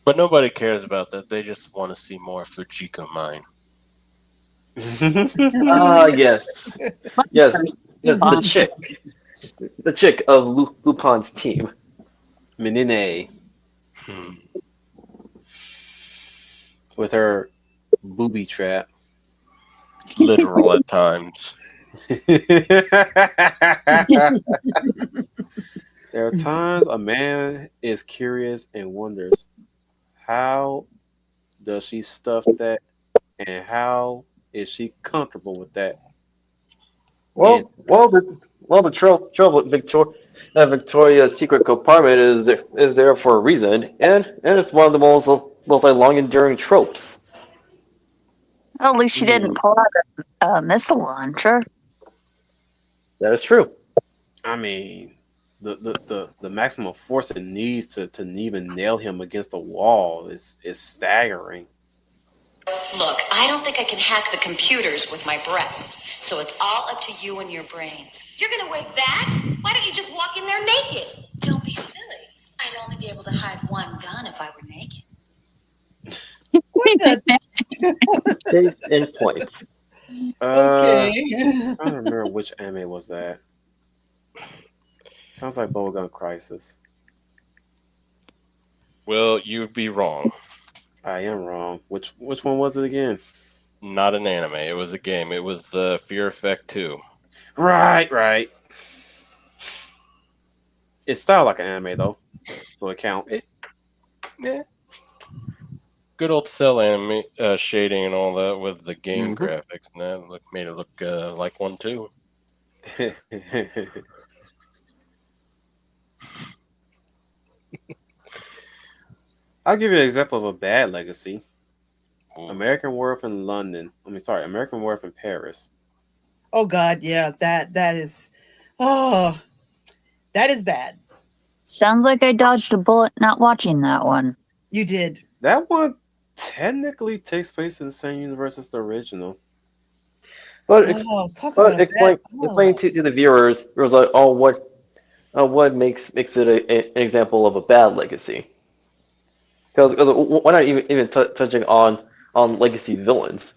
But nobody cares about that. They just want to see more Fujiko mine. Ah, yes, One yes, person yes. The bombs. chick, the chick of Lupin's team. Menine Hmm. with her booby trap. Literal at times. There are times a man is curious and wonders, how does she stuff that, and how is she comfortable with that? And The trouble with Victoria's secret compartment is there for a reason, and it's one of the most like long enduring tropes. Well, at least she didn't mm, pull out a missile launcher. That is true. I mean, the maximum force it needs to even nail him against the wall is staggering. Look, I don't think I can hack the computers with my breasts, so it's all up to you and your brains. You're gonna wear that? Why don't you just walk in there naked? Don't be silly. I'd only be able to hide one gun if I were naked. What the? Case in point. Uh, Okay. I don't remember which anime was that. Sounds like Bubblegum Crisis. Well, you'd be wrong. I am wrong. Which one was it again? Not an anime. It was a game. It was the Fear Effect 2. Right, right. It's styled like an anime though, so it counts. Yeah. Good old cell anime shading and all that with the game Hmm. graphics, and that made it look like one too. I'll give you an example of a bad legacy. Ooh. American Werewolf in London. I mean, sorry, American Werewolf in Paris. Oh God, yeah, that is, oh, that is bad. Sounds like I dodged a bullet not watching that one. You did. That one technically takes place in the same universe as the original. But Oh, talk about but a bad. explain Oh, to the viewers like, oh, what makes it an example of a bad legacy? Because we're not even touching on legacy villains.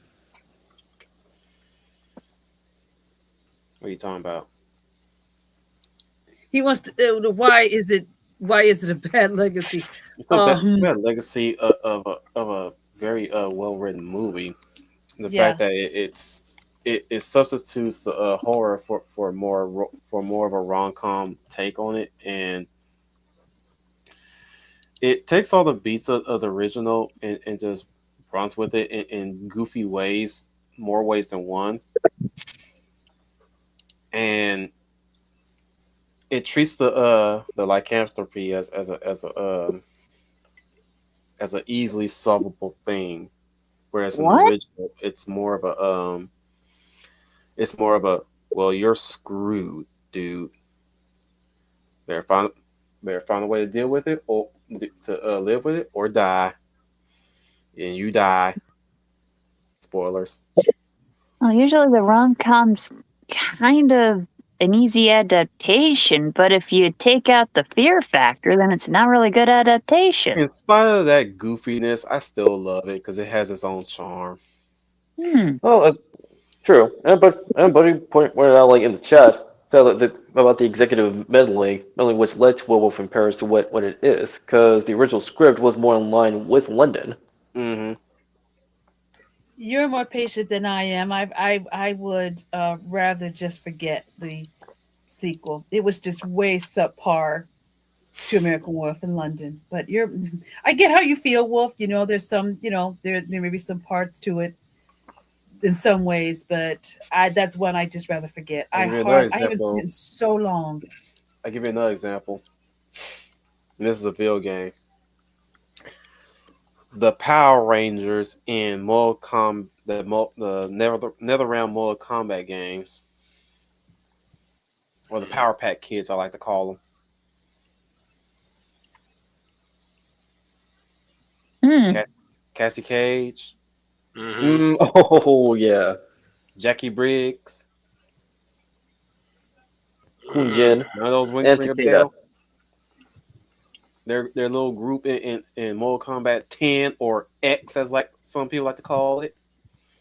What are you talking about? he wants to. Why is it a bad legacy? It's a Um, bad legacy of a very well written movie. The yeah. fact that it substitutes the horror for for more of a rom com take on it, and it takes all the beats of the original and just runs with it in goofy ways, more ways than one, and it treats the lycanthropy as a easily solvable thing, whereas in the What? original it's more of a, well, you're screwed, dude. Better find better find a way to deal with it, or to live with it, or die. And you die. Spoilers. Well, usually the rom com's kind of an easy adaptation, but if you take out the fear factor, then it's not really good adaptation. In spite of that goofiness, I still love it because it has its own charm. Hmm. Well, true. And Buddy pointed out like in the chat about the executive meddling which led to Werewolf in Paris to what it is, because the original script was more in line with London. Hmm. You're more patient than I am. I would rather just forget the sequel. It was just way subpar to American Wolf in London. But I get how you feel, Wolf. There's some, there may be some parts to it in some ways, but that's one I just rather forget. I give you another I haven't seen it example. in so long. I give you another example. And this is a video game. The Power Rangers in the NetherRealm Mortal Kombat games, or the See. Power Pack Kids, I like to call them. Hmm. Cass- Cassie Cage, Mm-hmm. Oh yeah, Jackie Briggs. Mm. Kunjin None of those and ring a Takeda. bell. Their little group in Mortal Kombat 10 or X, as like some people like to call it.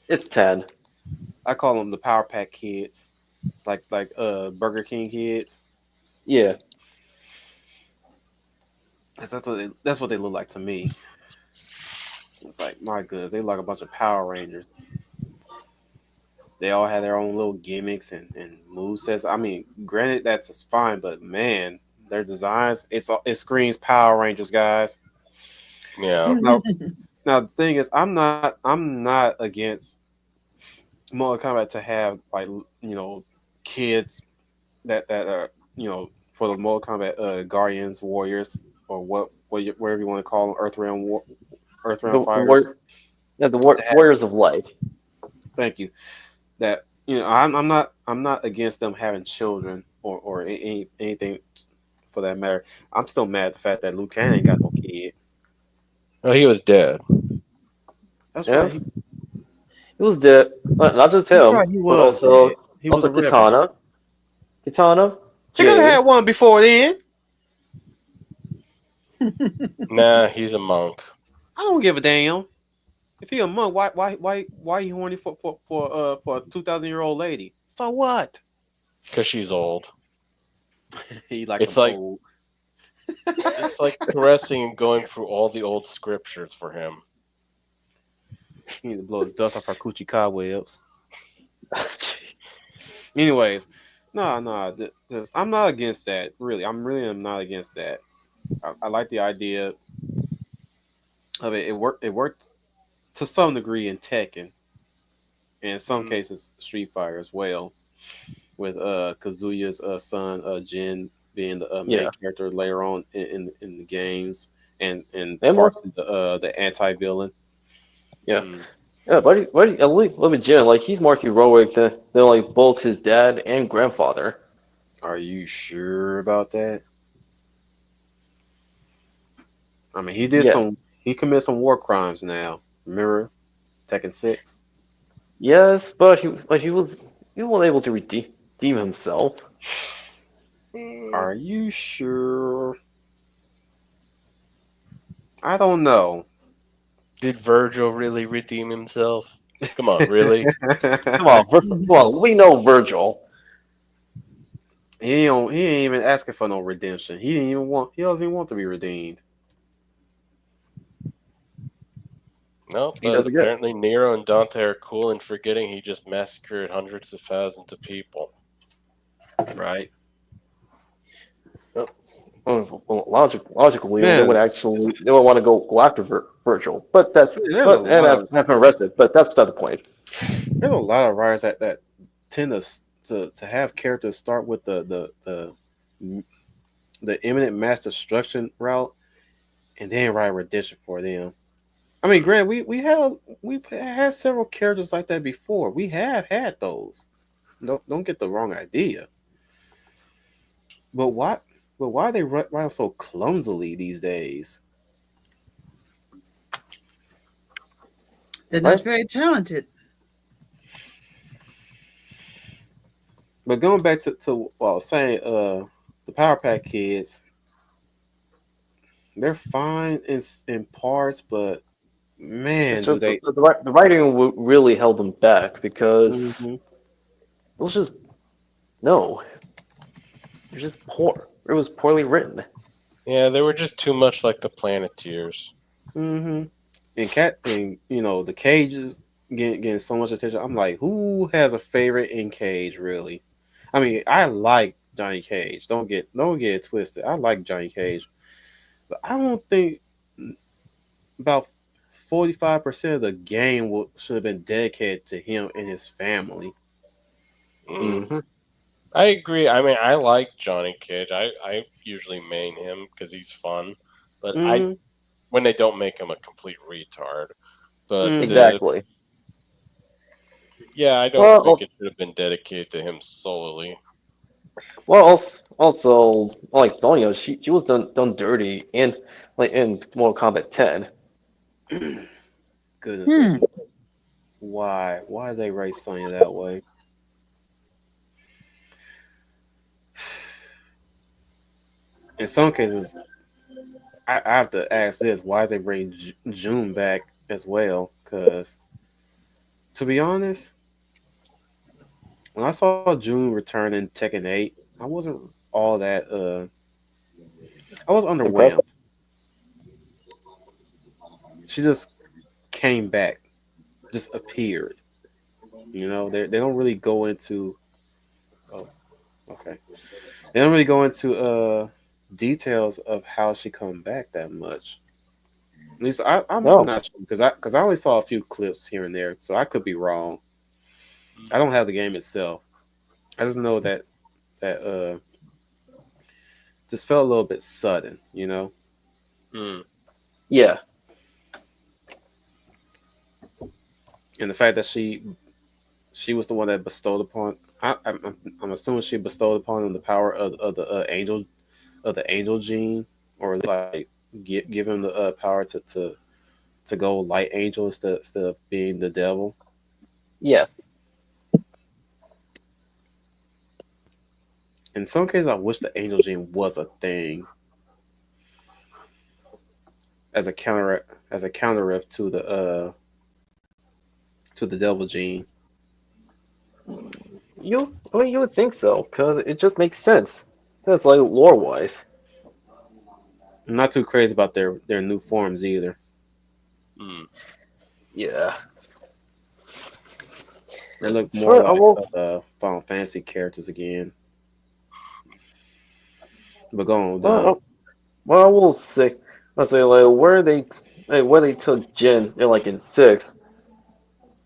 It's 10. I call them the Power Pack Kids, like Burger King kids. Yeah. That's what they look like to me. It's like, my goodness, they look like a bunch of Power Rangers. They all have their own little gimmicks and move sets. I mean, granted that's just fine, but man, their designs, it screams Power Rangers, guys. Yeah. Now, now the thing is, I'm not against Mortal Kombat to have, like, kids that are, for the Mortal Kombat Guardians, Warriors, or whatever you want to call them, Earthrealm The Fighters. That, Warriors of Light. thank you. That, I'm not against them having children, or anything for that matter. I'm still mad at the fact that Liu Kang ain't got no kid. Oh, he was dead. That's right. Yes, he was dead. Not just That's him, right. He but was dead. He was also a rebel. Kitana, They could have had Jade. one before then. Nah, he's a monk. I don't give a damn. If he a monk, why he horny for a 2,000-year-old lady? So what? Because she's old. He like It's them like old. it's like caressing and going through all the old scriptures for him. He need to blow the dust off our coochie cobwebs. Anyways, no, I'm not against that. Really, am not against that. I like the idea of it. It worked to some degree in Tekken, and in some Mm. cases Street Fighter as well, with Kazuya's son Jin being the main Yeah. character later on in the games, and And more. partially the anti villain. Yeah. Hmm. Yeah, but at least with Jin, like he's more heroic than like both his dad and grandfather. Are you sure about that? I mean, Yeah. he committed some war crimes now. Remember Tekken 6? Yes, but he was able to redeem himself. Are you sure? I don't know. Did Virgil really redeem himself? Come on, really? Come on, we know Virgil. He ain't even asking for no redemption. He doesn't even want to be redeemed. No, He but doesn't get. apparently Nero and Dante are cool in forgetting he just massacred hundreds of thousands of people. Right. Well, logically, Man, they would want to go after Virgil. there's a And lot of have him arrested. But that's beside the point. there's a lot of writers that tend to have characters start with the imminent mass destruction route and then write redemption for them. I mean, Hmm. Grant, we had several characters like that before. We have had those. Don't get the wrong idea. But why? But why they write so clumsily these days? They're not Right? very talented. But going back to what I was saying, the Power Pack kids, they're fine in parts, but man, It's do just they? the writing really held them back because Hmm. it was just no, it was just poor. It was poorly written. Yeah, they were just too much like the Planeteers. Hmm. And the cages getting so much attention. I'm like, who has a favorite in Cage really? I mean, I like Johnny Cage. Don't get it twisted. I like Johnny Cage, but I don't think about 45% of the game should have been dedicated to him and his family. Mm. Hmm. I agree. I mean, I like Johnny Cage. I usually main him because he's fun, but I Hmm. when they don't make him a complete retard. But Hmm. Exactly. yeah, I don't Well, think it should have been dedicated to him solely. also, like Sonya, she was done dirty in Mortal Kombat 10. Goodness Hmm. gracious, why they race Sonya that way? In some cases, I have to ask this: why they bring June back as well? Because to be honest, when I saw June return in Tekken 8, I wasn't all that. I was Impressive. underwhelmed. She just came back, just appeared. They don't really go into. Oh, okay. They don't really go into details of how she come back that much. At least I'm No. not sure because I only saw a few clips here and there, so I could be wrong. I don't have the game itself. I just know that just felt a little bit sudden. Mm. Yeah. And the fact that she was the one that bestowed upon. I'm assuming she bestowed upon him the power of the angel gene, or like give him the power to go light angel instead of being the devil. Yes. In some cases, I wish the angel gene was a thing as a counter to the devil gene. You would think so, because it just makes sense. That's like lore wise. I'm not too crazy about their new forms either. Mm. Yeah. They look more But I like will. Final Fantasy characters again. But go on, Well, Don. I will say. I'll say where they took Jin in like in six.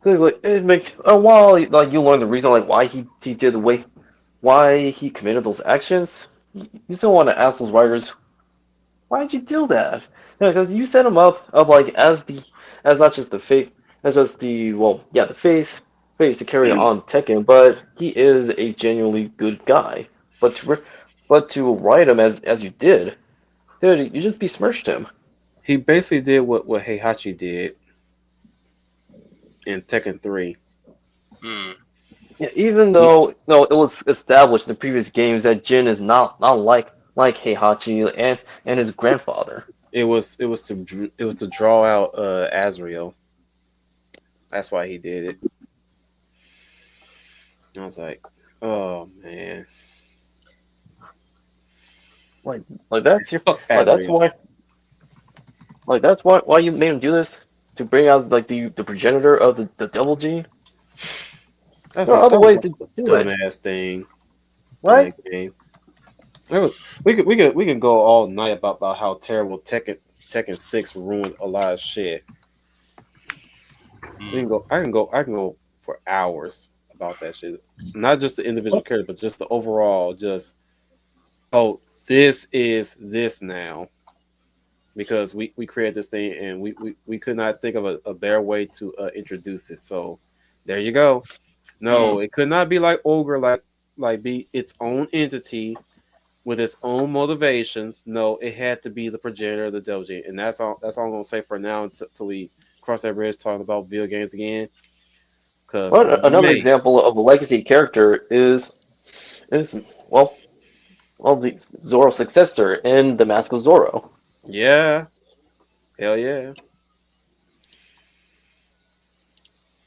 Cause like it makes while like you learn the reason like why he did the way why he committed those actions. You still want to ask those writers why did you do that? Yeah, because you set him up like as not just the fake. as just the the face to carry on Tekken, but he is a genuinely good guy. But to write him as you did, dude, you just besmirched him. He basically did what Heihachi did in Tekken 3. Hmm. Yeah, even He though no, it was established in the previous games that Jin is not like Heihachi and his grandfather. it was to draw out Azrael. That's why he did it. I was like, oh man, Like like that's your fuck like that's Azrael. why why you made him do this to bring out like the progenitor of the devil gene. There are other That was ways like to a do it, dumbass thing in right? that game. We could go all night about how terrible Tekken 6 ruined a lot of shit. We Hmm. can go. I can go for hours about that shit. Not just the individual character, but just the overall. Just oh, this is this now because we created this thing and we could not think of a better way to introduce it. So there you go. Hmm. No, it could not be like ogre like be its own entity with its own motivations. No, it had to be the progenitor of the Doji, and that's all I'm gonna say for now until we cross that bridge talking about video games again. Cause Well, another man, example of a legacy character is the Zoro's successor in the Mask of Zoro, yeah, hell yeah,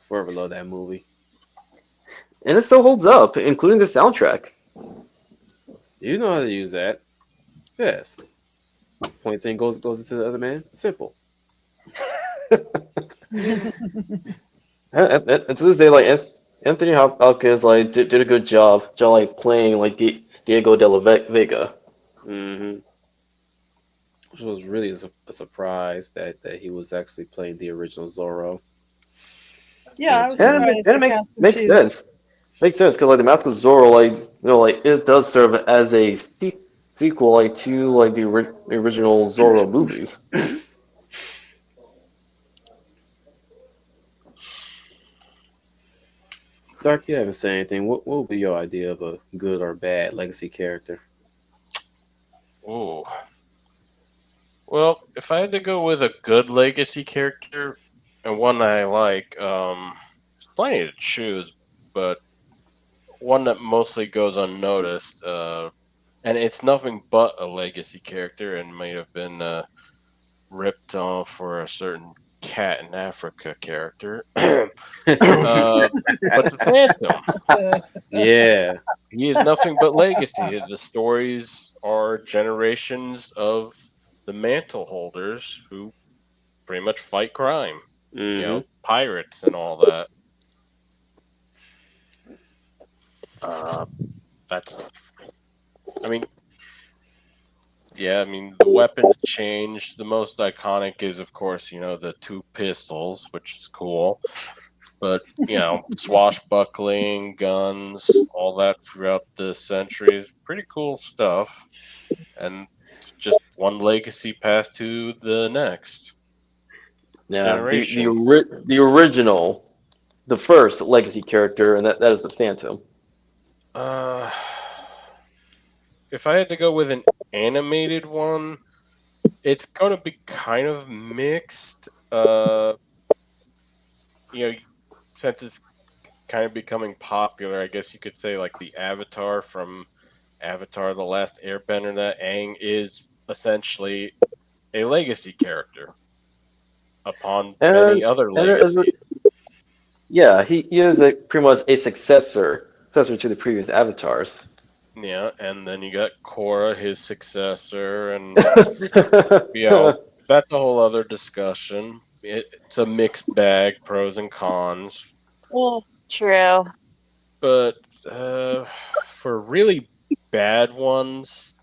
forever love that movie. and it still holds up, including the soundtrack. Do you know how to use that? Yes. Point thing goes into the other man. Simple. And to this day, like Anthony Hopkins like did a good job like playing like Diego de la Vega. Mm-hmm. Which was really a surprise that he was actually playing the original Zorro Yeah, in the I was two And surprised movies. they it cast him makes too. sense. Makes sense because like the Mask of Zorro, like like it does serve as a sequel like to like the original Zorro movies. Dark, you haven't said anything. What would be your idea of a good or bad legacy character? Ooh. Well, if I had to go with a good legacy character and one that I like, there's plenty to choose, but one that mostly goes unnoticed, and it's nothing but a legacy character and might have been ripped off for a certain cat in Africa character. But the Phantom, Yeah. he is nothing but legacy. The stories are generations of the mantle holders who pretty much fight crime, Mm-hmm. pirates and all that. Uh, that's, I mean, yeah, I mean, the weapons change. The most iconic is, of course, the two pistols, which is cool. But, swashbuckling, guns, all that throughout the centuries, pretty cool stuff. And just one legacy passed to the next Yeah, generation. the original, the first legacy character, and that is the Phantom. Uh, if I had to go with an animated one, it's going to be kind of mixed. You know, since it's kind of becoming popular, I guess you could say like the Avatar from Avatar: The Last Airbender. That Aang is essentially a legacy character upon And many other and it is, legacies. yeah, he is pretty much a successor to the previous avatars. Yeah, and then you got Korra, his successor, and you know And that's a whole other discussion. It's a mixed bag, pros and cons. True. But for really bad ones,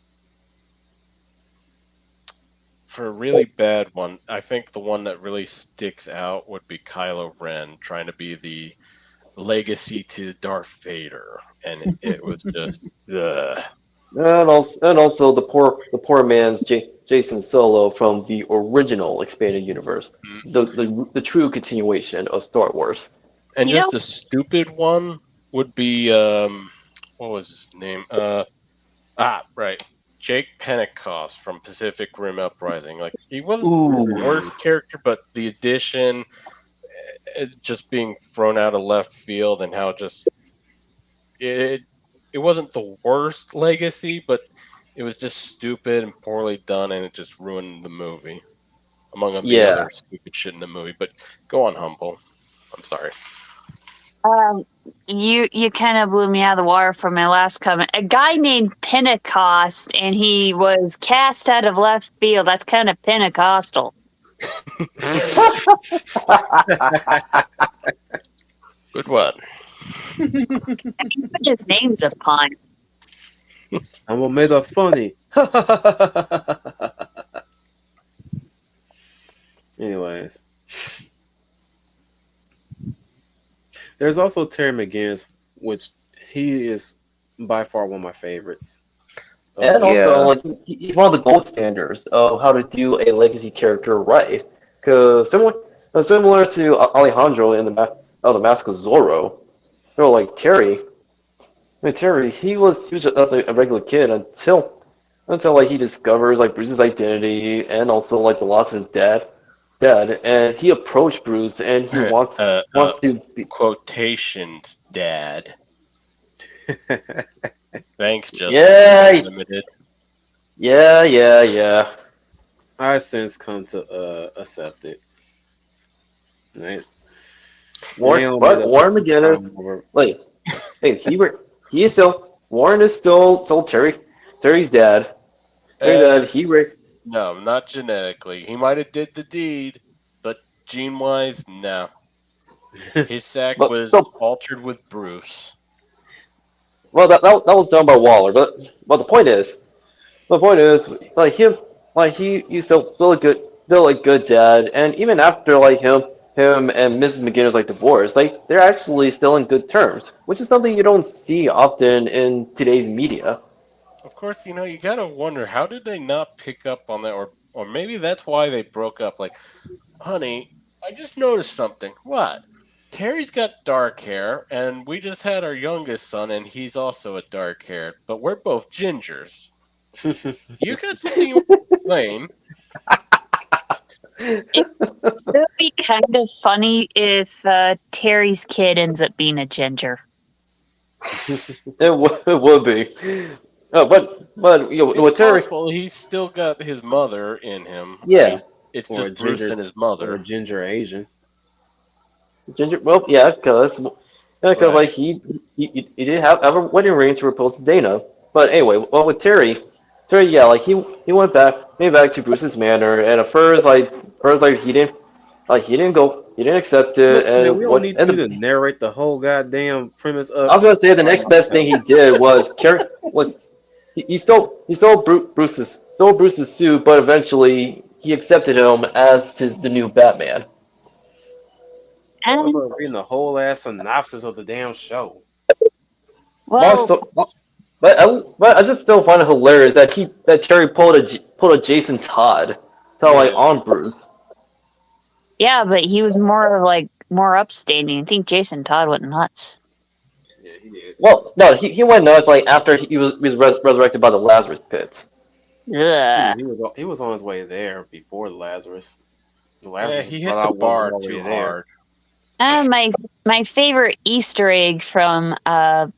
for a really bad one, I think the one that really sticks out would be Kylo Ren trying to be the legacy to Darth Vader, and it was just ugh. also the poor man's Jason Solo from the original expanded universe, Mm. the true continuation of Star Wars. And You know, just a stupid one would be what was his name? Right. Jake Pentecost from Pacific Rim Uprising. Like he wasn't the Ooh, worst character, but the addition, it just being thrown out of left field, and how just it it wasn't the worst legacy, but it was just stupid and poorly done, and it just ruined the movie. Among the yeah. other stupid shit in the movie. But go on, Humble. I'm sorry. um, you kind of blew me out of the water for my last comment. A guy named Pentecost, and he was cast out of left field. That's kind of Pentecostal. Good one. Even his name's a pun. I'm gonna make it funny. Anyways, there's also Terry McGinnis, which he is by far one of my favorites. And Uh, also, Yeah. like he's one of the gold standards of how to do a legacy character right. Because similar to Alejandro in the Mask of Zorro, like Terry. I mean, Terry, he was just a regular kid until like he discovers like Bruce's identity and also like the loss of his dad, and he approached Bruce and he uh, uh, wants to be. quotations, Dad. Thanks, Justice League Yeah, Unlimited. yeah. I since come to accept it. Right? They all made up Warren McGinnis, time over. like, hey, he is still Warren is still Terry's dad. Terry's Uh, dad. He ra- no, not genetically. He might have did the deed, but gene-wise, no. His sack but was still, altered with Bruce. well, that was done by Waller. But the point is, like him, like he's still a good dad, and even after like him and Mrs. McGinnis like divorced, like they're actually still in good terms, which is something you don't see often in today's media. Of course, you gotta wonder how did they not pick up on that, or maybe that's why they broke up. Like, honey, I just noticed something. What? Terry's got dark hair, and we just had our youngest son, and he's also a dark haired, but we're both gingers. You got something you want to explain? It would be kind of funny if Terry's kid ends up being a ginger. It would be, but It's with Terry, possible he's still got his mother in him. I yeah, mean, it's or a just Bruce ginger and his or a mother. ginger Asian. Ginger. Well, yeah, because Right. like he did have a wedding ring to propose to Dana. But anyway, well with Terry, yeah, like he went back to Bruce's manor, and at first he didn't accept it, Look, man, and we don't what need and you to the narrate the whole goddamn premise I up was gonna say the by next best thing yourself. he did he stole Bruce's suit, but eventually he accepted him as the new Batman. I was And reading the whole ass synopsis of the damn show. Long well, sto- but I just still find it hilarious that Terry pulled a Jason Todd to like Yeah. on Bruce. yeah, but he was more upstanding. I think Jason Todd went nuts. Yeah, he did. Well, no, he went nuts like after he was resurrected by the Lazarus pit. Ugh. He was on his way there before Lazarus. Yeah, Lazarus he brought hit the out what was bar already too there. hard. My favorite Easter egg from the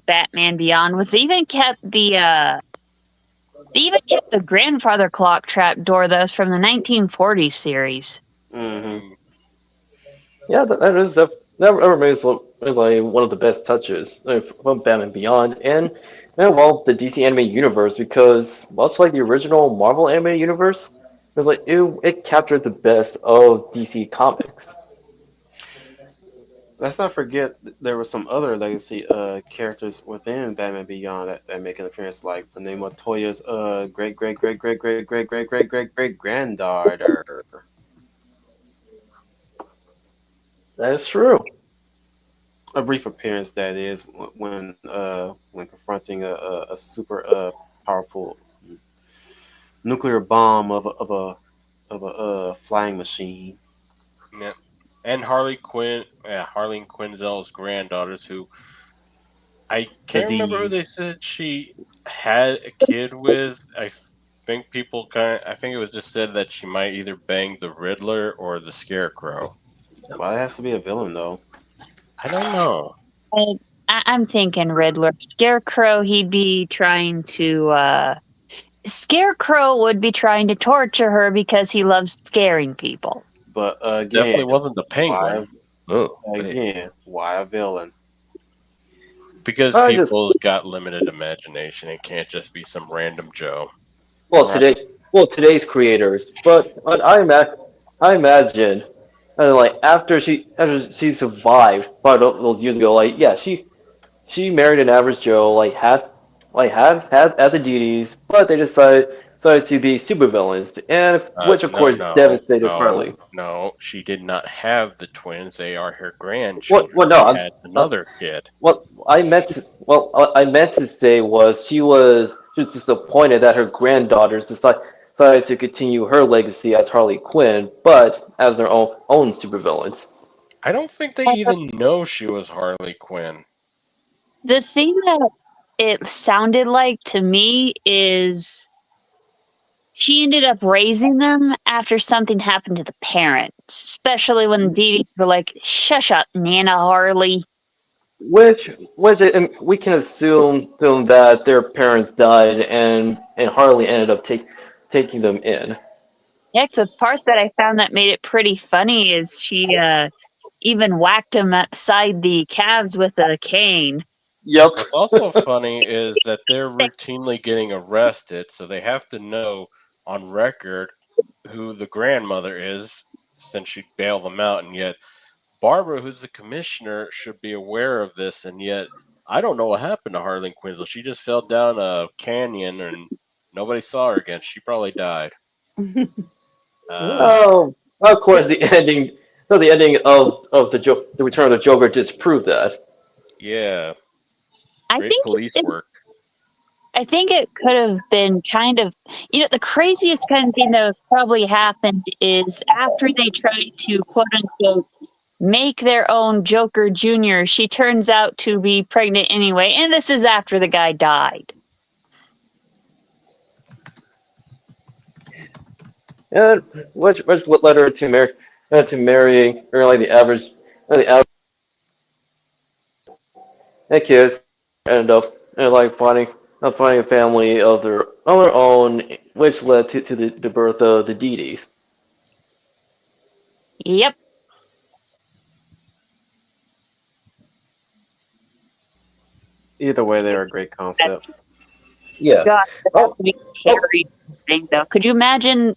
Batman Beyond was they even kept the grandfather clock trap door that was from the 1940s series. Hmm. Mm. Yeah, that remains is like one of the best touches from Batman Beyond, and well the DC anime universe because much like the original Marvel anime universe, it captured the best of DC comics. Let's not forget there were some other legacy characters within Batman Beyond that make an appearance, like the name of Toya's great granddaughter. That is true. A brief appearance, that is, when confronting a super powerful nuclear bomb of a flying machine. Yeah. And Harley Quinn, yeah, Harley and Quinzel's granddaughters, who I The can't remember who they D's. said she had a kid with. Think people I think it was just said that she might either bang the Riddler or the Scarecrow. Why it has to be a villain though? I don't know. I, I'm thinking Riddler. Scarecrow, he'd be trying to. Scarecrow would be trying to torture her because he loves scaring people. But Definitely again, wasn't the why Penguin. Oh, wait. why a villain? Because I just people's got limited imagination. It can't just be some random Joe. well Right. today well today's creators, but I imagine, and like after she survived quite those years ago, like yeah, she married an average Joe, had the duties, but they decided to be supervillains, and which of No, course no, devastated no, Harley. no. She did not have the twins. They are her What grandchildren. no, She had uh, another kid. what I meant to say was she was disappointed that her granddaughters decided to continue her legacy as Harley Quinn, but as their own supervillains. I don't think they even know she was Harley Quinn. The thing that it sounded like to me is she ended up raising them after something happened to the parents, especially when the Dedes were like, "Shush up, Nana Harley." Which we can assume that their parents died and Harley ended up taking them in. Heck, the part that I found that made it pretty funny is she even whacked him upside the calves with a cane. Yep. What's also funny is that they're routinely getting arrested, so they have to know on record who the grandmother is since she'd bail them out, and yet Barbara, who's the commissioner, should be aware of this, and yet I don't know what happened to Harlan Quinzel. She just fell down a canyon and nobody saw her again. She probably died. Ooh. Uh, Oh, of course the ending. No, the ending of the Return of the Joker disproved that. yeah, I great think police it, work. I think it could have been kind of, the craziest kind of thing that probably happened is after they tried to quote unquote make their own Joker Jr., she turns out to be pregnant anyway, and this is after the guy died. And which led her to marrying early the average and kids ended up like finding a family of their own, which led to the birth of the deities. Yep. Either way, they're a great concept. Yeah. God, that has Oh, to be a oh, scary thing, though. Could you imagine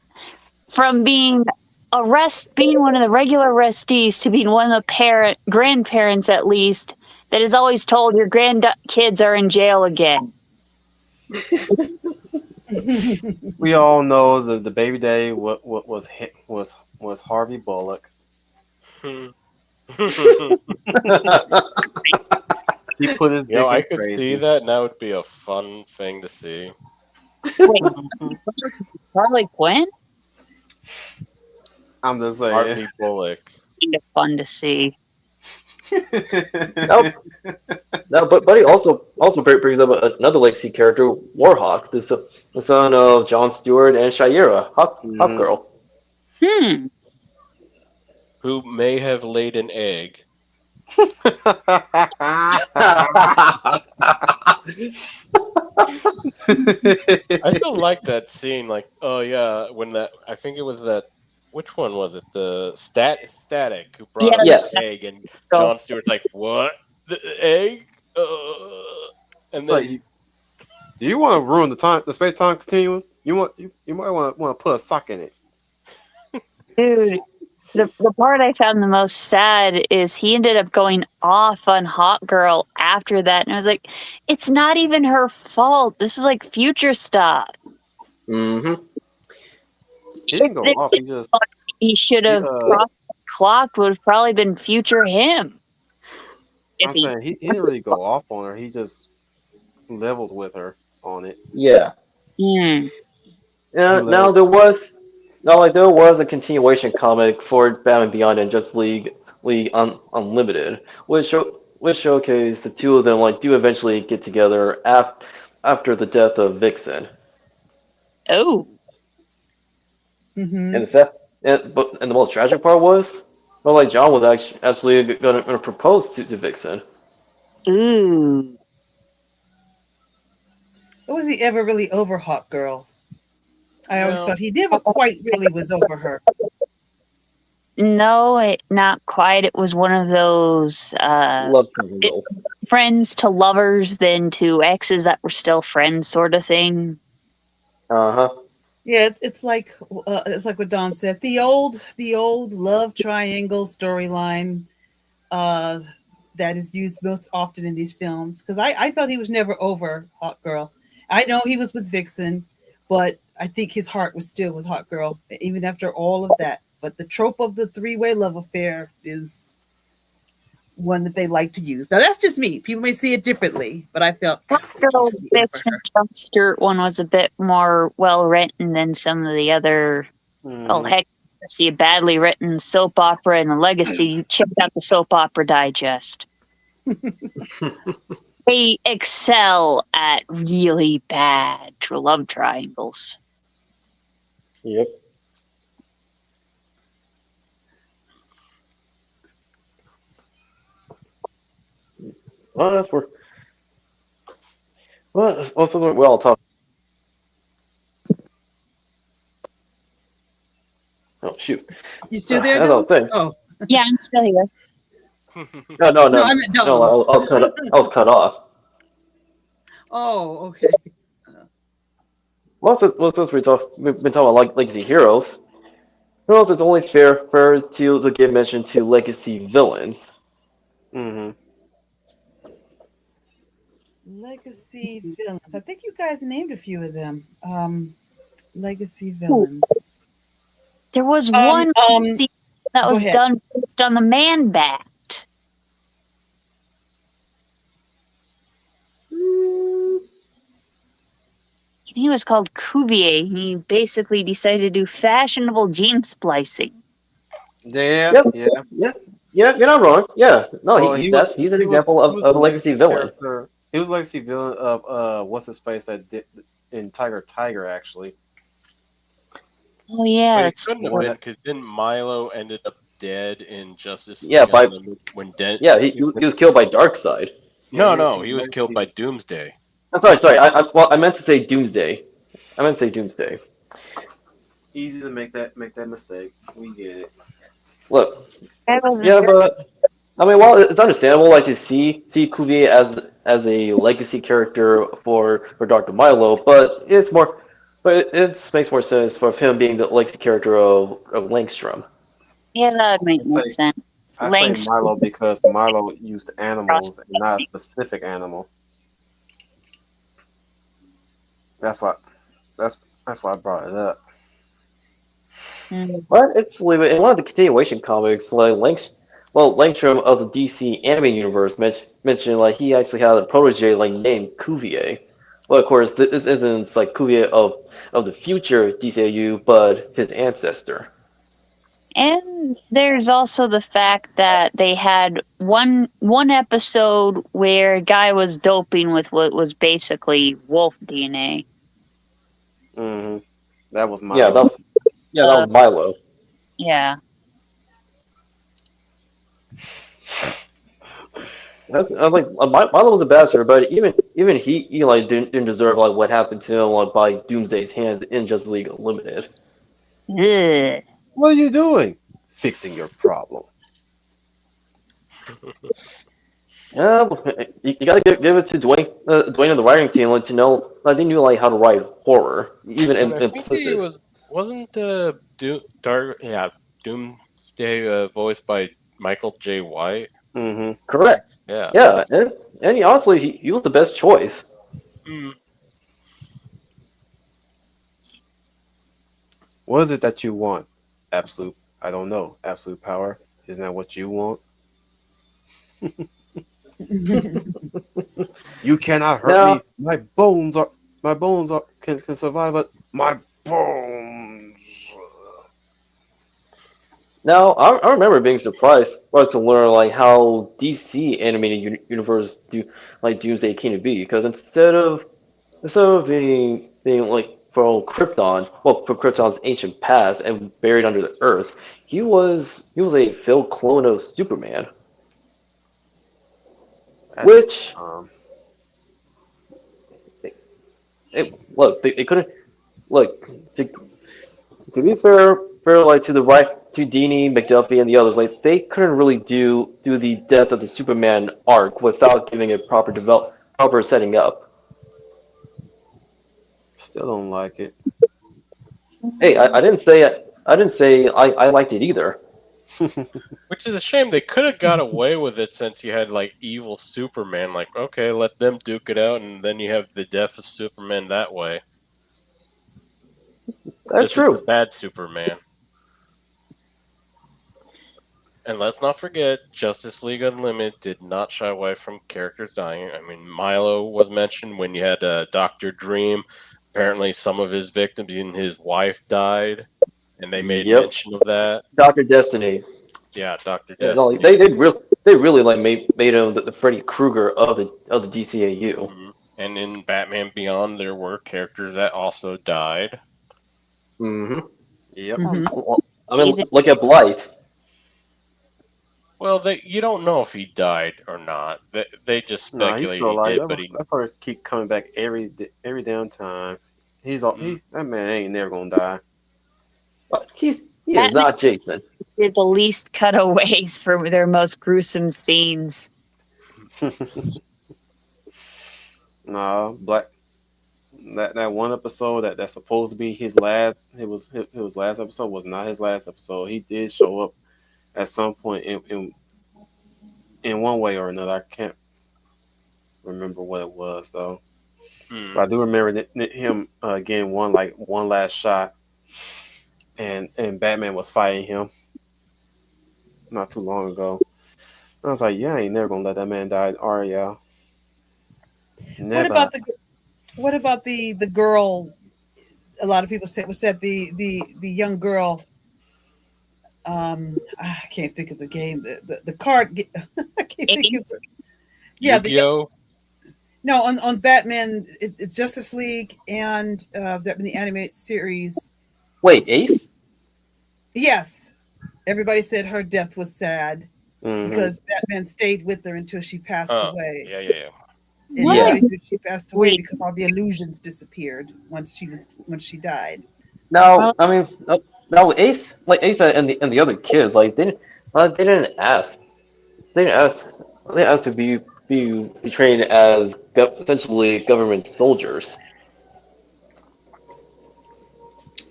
from being one of the regular arrestees to being one of the grandparents at least that is always told your grandkids are in jail again? We all know the baby daddy what was hit was Harvey Bullock. you He put his dick I in could see crazy. that, and that would be a fun thing to see. Wait, Mhm. Harley Quinn? I'm just saying. Harvey Bullock. Kind of fun to see. no, no, but he also brings up another legacy character, Warhawk, the son of Jon Stewart and Shaira, Hawk Mhm. Girl. Hmm. Who may have laid an egg. I still like that scene. Like, oh yeah, when that I think it was that. Which one was it? The static who brought Yeah, up the Yes. egg, and so John Stewart's like, "What? The egg?" And It's like, then do you want to ruin the space time continuum? You might want to put a sock in it. dude, the part I found the most sad is he ended up going off on Hot Girl after that, and I was like, it's not even her fault. This is like future stuff. Hmm. He didn't go If off. he should He have clocked would have probably been future him. If I'm he, saying he didn't really go off on her. He just leveled with her on it. Yeah. Hmm. Yeah, Too now late. there was now like there was a continuation comic for Batman Beyond and Justice League Unlimited, which showcased the two of them like do eventually get together after the death of Vixen. Oh. And Hmm. the sad, and the most tragic part was, well, like John was actually gonna propose to Vixen. Ooh. Was he ever really over Hawk Girl? I always No, felt he never quite really was over her. No, not quite. It was one of those Love triangles. friends to lovers, then to exes that were still friends, sort of thing. Uh-huh. Yeah, it's like what Dom said. The old love triangle storyline uh, that is used most often in these films. Because I felt he was never over Hot Girl. I know he was with Vixen, but I think his heart was still with Hot Girl, even after all of that. But the trope of the three-way love affair is one that they like to use. Now that's just me. People may see it differently, but I felt That he's girl really over Vixen her. Jump Skirt one was a bit more well written than some of the other. Oh Hmm. heck, see a badly written soap opera and a legacy. You check out the Soap Opera Digest. They excel at really bad love triangles. Yep. Well, that's where. Well, since we all talk. Oh shoot. You still there, As I Dom? was saying. Oh, Yeah, I'm still here. No, no, no, no, I meant no. Dom. I was cut. I was cut off. Oh, okay. Since we've been talking about like legacy heroes, who else it's only fair to give mention to legacy villains. Hmm. Legacy villains. I think you guys named a few of them. Legacy Ooh, villains. there was Um, one um, scene that Go was ahead. done based on the Man Bat. I think it was called Cuvier. He basically decided to do fashionable gene splicing. Yeah, Yep. yeah. Yeah. Yeah. You're not wrong. Yeah. No. Well, He's an example he was of the a legacy legacy villain. character. He was the legacy villain of what's his face that did in Tiger actually. Oh yeah, but he that's couldn't The have one right. been that because didn't Milo ended up dead in Justice Yeah. League By Unlimited when Dent? yeah. He was killed by Darkseid. yeah, No, he no, was he was killed by legacy. Doomsday. I'm sorry. I meant to say Doomsday. I meant to say Doomsday. Easy to make that mistake. We get it. Look. That was Yeah, very but I mean, well, it's understandable, like to see Cuvier as a legacy character for Doctor Milo, but it makes more sense for him being the legacy character of Langstrom. yeah, that would make I'd more say sense. I say Langstrom Milo was because Milo used cross animals and not a specific animal. That's why that's that's why I brought it up. But actually, in one of the continuation comics, Langstrom of the DC anime universe mentioned like he actually had a protege like named Cuvier. Well, of course, this isn't like Cuvier of the future DCAU, but his ancestor. And there's also the fact that they had one episode where a guy was doping with what was basically wolf DNA. Hmm. That was Yeah, Milo. that Uh, was Milo. yeah. I was like Milo was a bastard, but even he like didn't deserve like what happened to him like by Doomsday's hands in Justice League Unlimited. Ugh. What are you doing? Fixing your problem. Yeah, you gotta give it to Dwayne and the writing team like to know like they knew like how to write horror even And I think he implicit. wasn't Doomsday voiced by Michael J. White. Hmm. Correct. Yeah. Yeah, and honestly he was the best choice. Mm. What is it that you want? Absolute. I don't know. Absolute power. Isn't that what you want? You cannot hurt Now me. My bones can survive, but my Bones. Now, I remember being surprised was to learn like how DC animated universe like Doomsday came to be because instead of being like from Krypton, well, from Krypton's ancient past and buried under the earth, he was a failed clone of Superman, That's which um. look they couldn't look to be fair like to the right to Dini, McDuffie, and the others, like they couldn't really do the death of the Superman arc without giving it proper setting up. Still don't like it. Hey, I didn't say I liked it either. Which is a shame. They could have got away with it since you had like evil Superman. Like, okay, let them duke it out, and then you have the death of Superman that way. That's This is the true. bad Superman. And let's not forget, Justice League Unlimited did not shy away from characters dying. I mean, Milo was mentioned when you had Doctor Dream. Apparently, some of his victims, even his wife, died, and they made Yep, mention of that. Doctor Destiny. Yeah, Doctor Yeah, no, Destiny. they really like made him the Freddy Krueger of the DCAU. And in Batman Beyond, there were characters that also died. Mm-hmm. Yep. Mhm. Well, I mean, Even look at Blight. Well, you don't know if he died or not. They just No, he's speculate still he alive. did, That but was he. that part keep coming back every damn time. He's all Mm, that man ain't never gonna die. But he is Batman not Jason. did the least cutaways for their most gruesome scenes. No, Black. That one episode that's supposed to be his last. It was last episode was not his last episode. He did show up at some point in one way or another. I can't remember what it was though. But mm. I do remember him getting one last shot, and Batman was fighting him not too long ago. I was like, yeah, I ain't never gonna let that man die. Are ya? What Never. about the girl? A lot of people said the young girl. I can't think of the game. The card. I can't think of Ames, it. Yeah, the Yu-Gi-Oh. no on Batman, it's Justice League and Batman the animated series. Wait, Ace? Yes, everybody said her death was sad Hmm. because Batman stayed with her until she passed Oh, away, yeah. and Yeah. nobody knew she passed away wait, because all the illusions disappeared once she died. Now, well, I mean, now Ace, like Ace and the other kids, like they didn't ask, they didn't ask, they asked to be trained as essentially government soldiers.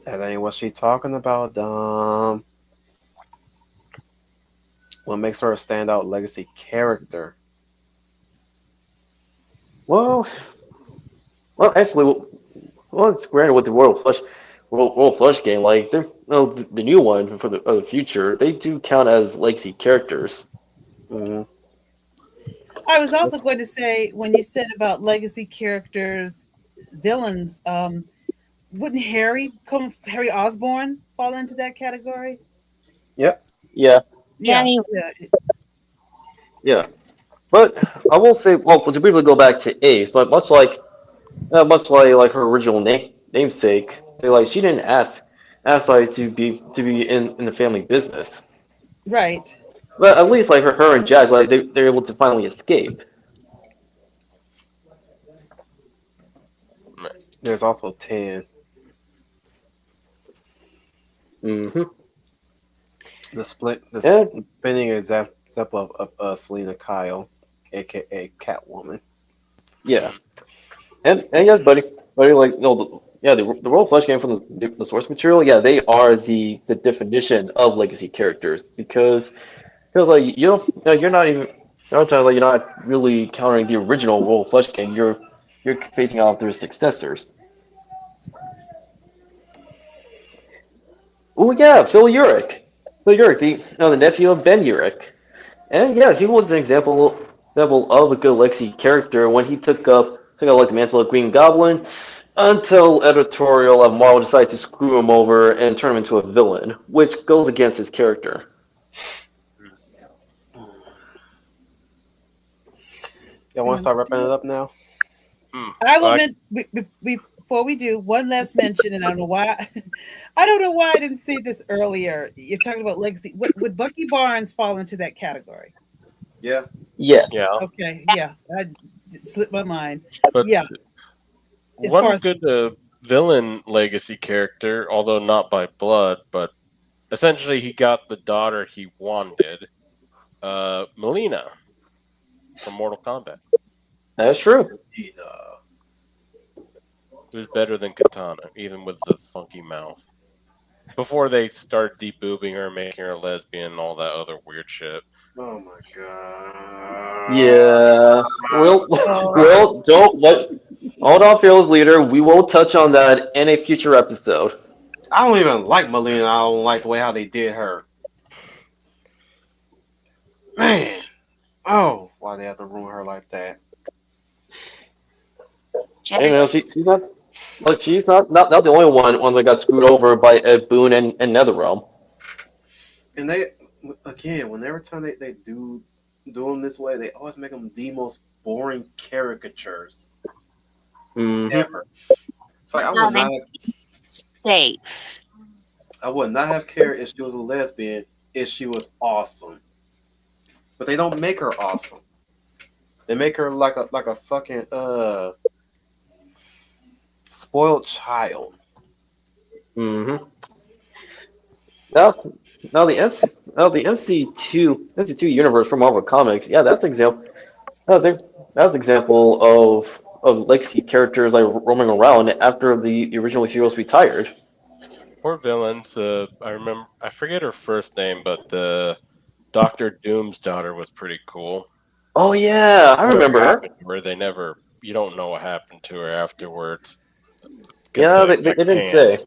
That ain't what she talking about, Dom. What makes her a standout legacy character? Well, actually, well, it's granted with the Royal Flush game, like they're no the new one for the future, they do count as legacy characters. Hmm. I was also going to say when you said about legacy characters, villains, wouldn't Harry Osborn fall into that category? Yep. Yeah, yeah, Yeah, yeah. yeah. But I will say, well, to briefly go back to Ace, but much like her original namesake, she didn't ask like to be in the family business. Right. But at least like her and Jack, like they're able to finally escape. There's also 10. Hmm. The Yeah, spinning example of Selena Kyle, aka Catwoman. yeah. And yes, buddy, like no, yeah, the Royal Flush game from the source material, yeah, they are the definition of legacy characters because like you're not even like you're not really countering the original Royal Flush game. You're facing off their successors. Oh yeah, Phil Urich. Phil Urich, the nephew of Ben Urich. And yeah, he was an example of a good legacy character when he took up like the mantle of Green Goblin, until editorial of Marvel decided to screw him over and turn him into a villain, which goes against his character. Y'all want to start wrapping it up now? I will Like, before we do one last mention, and I don't know why. I don't know why I didn't say this earlier. You're talking about legacy. Would Bucky Barnes fall into that category? Yeah. Yeah. yeah, Okay, yeah, I it slipped my mind. but Yeah, as far one as good villain legacy character, although not by blood, but essentially he got the daughter he wanted. Melina from Mortal Kombat. That's true. It was better than Katana, even with the funky mouth. Before they start deboobing her, making her lesbian, and all that other weird shit. Oh my god. Yeah. We'll, oh, we'll don't let. Hold on, Fearless Leader. We will touch on that in a future episode. I don't even like Melina. I don't like the way how they did her. Man. Oh, why they have to ruin her like that? Hey, man, she's not. Look, she's not the only one that got screwed over by Ed Boon and NetherRealm. And they, again, whenever time they do them this way, they always make them the most boring caricatures Mm-hmm. ever. It's like Safe. I would not have cared if she was a lesbian if she was awesome. But they don't make her awesome. They make her like a fucking spoiled child. Mm-hmm. Now, now the MC2 universe from Marvel Comics. Yeah, that's an example. That's an example of legacy characters like roaming around after the original heroes retired. Poor villains. I remember. I forget her first name, but the Doctor Doom's daughter was pretty cool. Oh yeah, I Whatever remember her. happened to her? They never. You don't know what happened to her afterwards because Yeah, they they got didn't canned. say.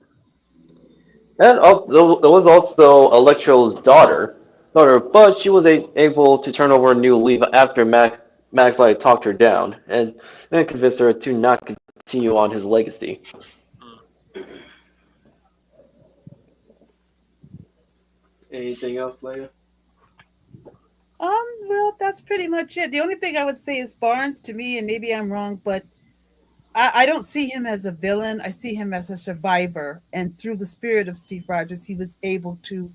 And there was also Electro's daughter, but she was able to turn over a new leaf after Max like talked her down and convinced her to not continue on his legacy. Anything else, Leia? well, that's pretty much it. The only thing I would say is Barnes to me, and maybe I'm wrong, but I don't see him as a villain. I see him as a survivor, and through the spirit of Steve Rogers, he was able to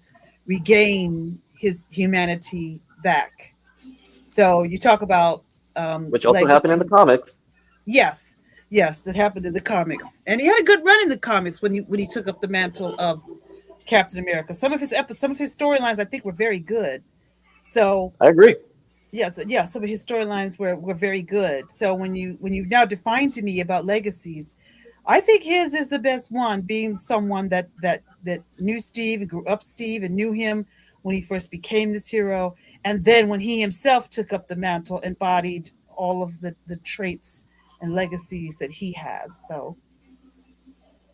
regain his humanity back. So you talk about Which also happened in the legacy. comics. Yes, yes, that happened in the comics, and he had a good run in the comics when he took up the mantle of Captain America. Some of his storylines, I think, were very good. So I agree. yeah, some of his storylines were very good. So when you now define to me about legacies, I think his is the best one, being someone that knew Steve and grew up Steve and knew him when he first became this hero, and then when he himself took up the mantle, embodied all of the traits and legacies that he has. So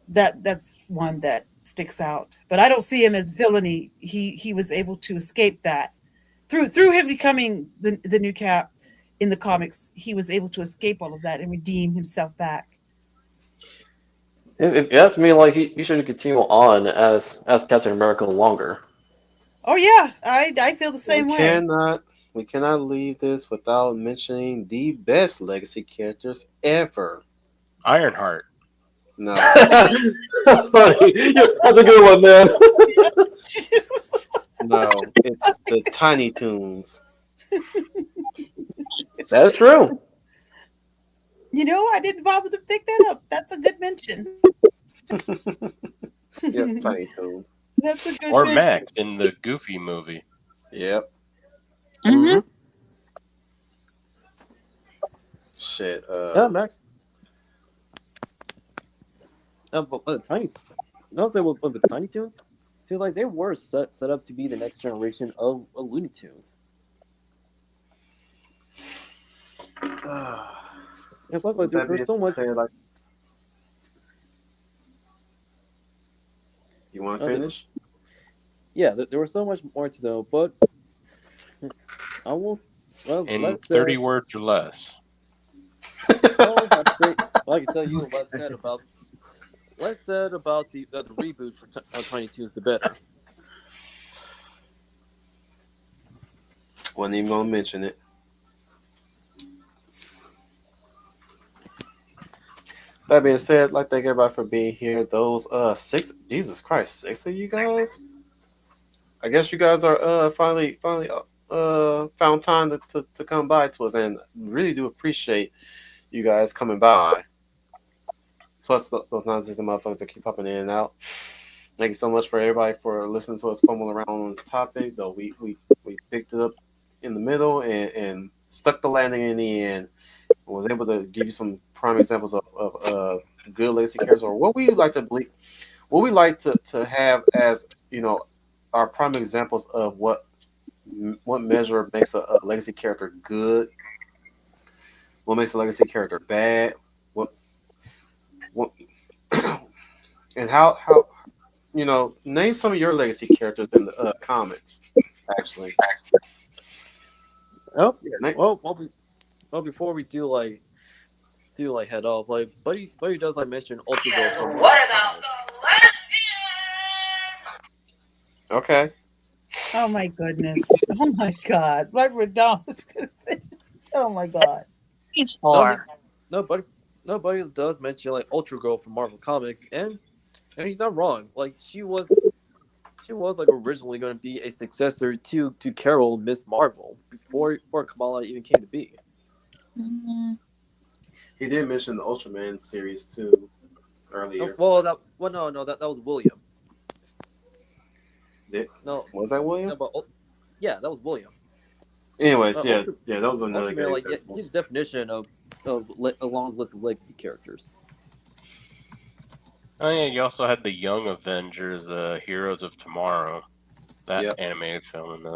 that's one that sticks out. But I don't see him as villainy. He was able to escape that through him becoming the new Cap in the comics. He was able to escape all of that and redeem himself back. If you ask me, like he should continue on as Captain America longer. Oh yeah, I feel the We same way. cannot we cannot leave this without mentioning the best legacy characters ever. Ironheart. No, That's funny. Yeah, that's a good one, man. no, it's the Tiny Toons. That's true. I didn't bother to pick that up. That's a good mention. Yep, Tiny Toons. That's a good Or mention. Max in the Goofy movie. Yep. Mm-hmm. Mm-hmm. Shit. Yeah, Max. But the Tiny, also with the Tiny Toons, seems like they were set up to be the next generation of Looney Tunes. Yeah, plus like That there's being so much. said, like, you want to Uh, finish? yeah, there was so much more to know, but I will. Well, In let's 30 words or less. Well, I can tell you less said about the reboot for Tiny Toons, the better. Wasn't even gonna mention it. That being said, I'd like to thank everybody for being here. Those six, Jesus Christ, six of you guys. I guess you guys are finally found time to come by to us, and really do appreciate you guys coming by. Plus those non-existent motherfuckers that keep popping in and out. Thank you so much for everybody for listening to us fumble around on this topic. Though we picked it up in the middle and stuck the landing in the end. And was able to give you some prime examples of good legacy characters, or what we like to believe, what we like to have as our prime examples of what measure makes a legacy character good, what makes a legacy character bad, what and how name some of your legacy characters in the comments. Actually, Oh, yeah, name, before we do head off, like Buddy does mention Ultra Girl Because from Marvel what about Comics. the lesbian? okay. Oh my goodness. Oh my God. Right, Redon is gonna say. Oh my God. He's No, he four. nobody nobody does mention Ultra Girl from Marvel Comics, and he's not wrong. Like she was originally going to be a successor to Carol Miss Marvel before Kamala even came to be. Mm, He did mention the Ultraman series too No, earlier. no, that was William. Did, No, was that William? no, but yeah, that was William. Anyways, yeah, Ultra, yeah, that was another good Ultraman, yeah, example. he's the definition of a long list of legacy characters. Oh yeah, you also had the Young Avengers, Heroes of Tomorrow, that Yep, animated film, and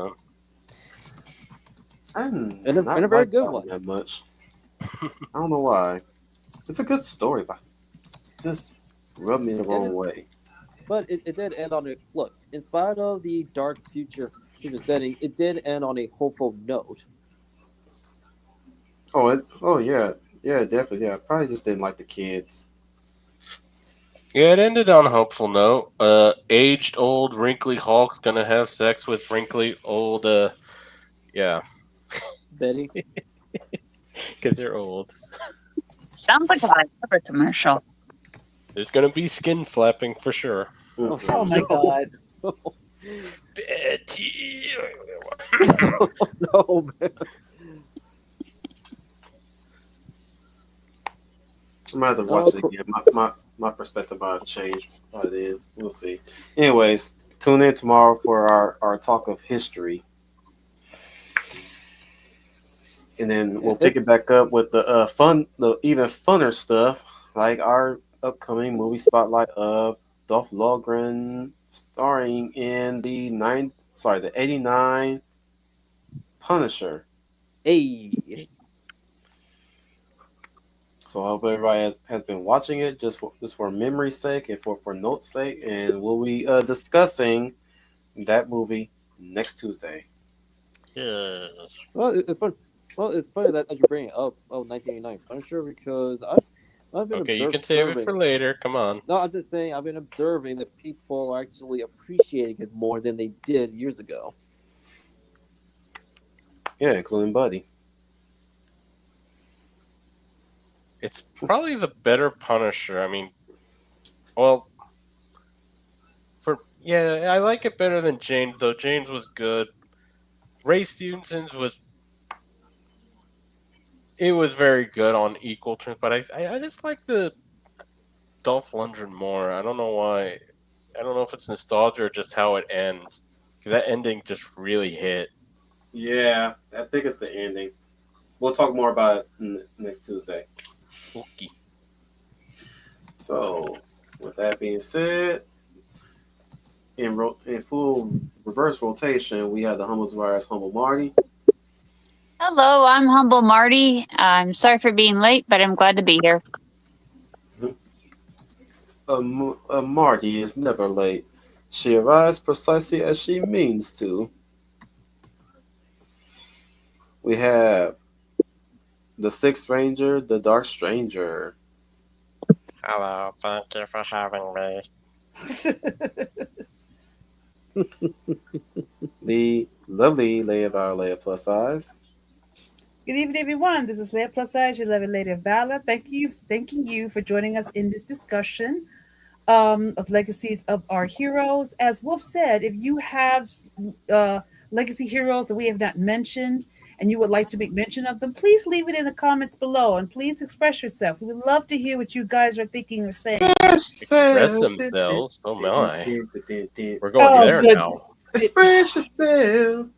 I'm And a not very like good that one. one that much. I don't know why. It's a good story, but just rubbed me the And wrong way. but it did end on a look. In spite of the dark future setting, it did end on a hopeful note. Oh yeah, yeah, definitely. Yeah, I probably just didn't like the kids. yeah, it ended on a hopeful note. Aged old wrinkly Hulk's gonna have sex with wrinkly old yeah, Betty. because they're old. sounds like a Viagra commercial. There's gonna be skin flapping for sure. Oh, Oh my Mm-mm. God. no. Betty. No, man. I'm gonna have to Oh, watch it again. My perspective might change by then. We'll see. Anyways, tune in tomorrow for our talk of history, and then we'll pick it it's back up with the even funner stuff, like our upcoming movie spotlight of Dolph Lundgren starring in the '89 Punisher. a So I hope everybody has been watching it just for memory's sake and for notes' sake, and we'll be discussing that movie next Tuesday. Yes. it's fun. Well, it's funny that you bring it up. Oh, 1989 Punisher, because I've been Okay, you can save it for observing. later. Come on. No, I'm just saying I've been observing that people are actually appreciating it more than they did years ago. Yeah, including Buddy. It's probably the better Punisher. I mean, well, yeah, I like it better than James, though. James was good. Ray Stevenson's was very good on equal terms, but I just like the Dolph Lundgren more. I don't know why. I don't know if it's nostalgia or just how it ends, because that ending just really hit. Yeah, I think it's the ending. We'll talk more about it next Tuesday. Okay. So, with that being said, in full reverse rotation, we have the Humbles Virus Humble Marty. Hello, I'm Humble Marty. I'm sorry for being late, but I'm glad to be here. Marty is never late. She arrives precisely as she means to. We have the Sixth Ranger, the Dark Stranger. Hello, thank you for having me. The lovely Leia Leia plus size. Good evening, everyone. This is Leah Plus Size, your lovely lady of valor. Thanking you for joining us in this discussion of legacies of our heroes. As Wolf said, if you have uh, legacy heroes that we have not mentioned and you would like to make mention of them, please leave it in the comments below and please express yourself. We would love to hear what you guys are thinking or saying. Express Yourself. themselves. Oh my. We're going Oh, there now. goodness. Express yourself.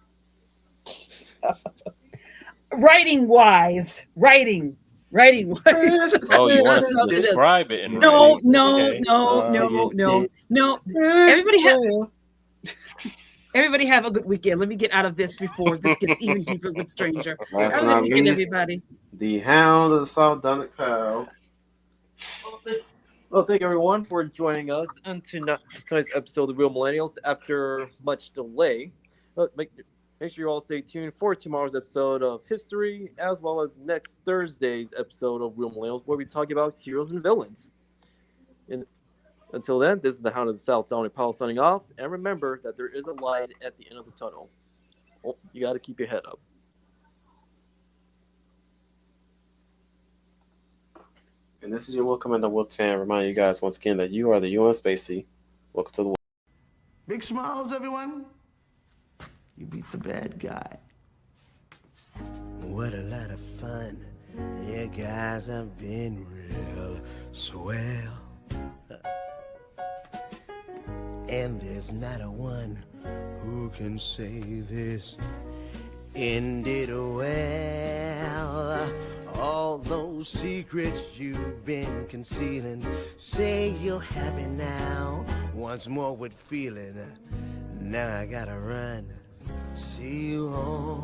Writing wise. Oh, you want I us don't to know if it is. describe it in No, writing? no, Okay. no. Everybody have a good weekend. Let me get out of this before this gets even deeper with Stranger. Last Have but a good not weekend, least, everybody. the Hound of the South Dunnet Cow. Well, thank everyone for joining us in tonight's episode of Real Millennials. After much delay, make sure you all stay tuned for tomorrow's episode of History, as well as next Thursday's episode of Real Millennials, where we talk about heroes and villains. Until then, this is the Hound of the South, Dominic Powell, signing off. And remember that there is a light at the end of the tunnel. Oh, you got to keep your head up. And this is your Will Commander Wolf Tan. Remind you guys once again that you are the UN Spacey. Welcome to the world. Big smiles, everyone. You beat the bad guy. What a lot of fun. You guys have been real swell. And there's not a one who can say this ended well. All those secrets you've been concealing, say you're happy now. Once more with feeling. Now I gotta run. See you home.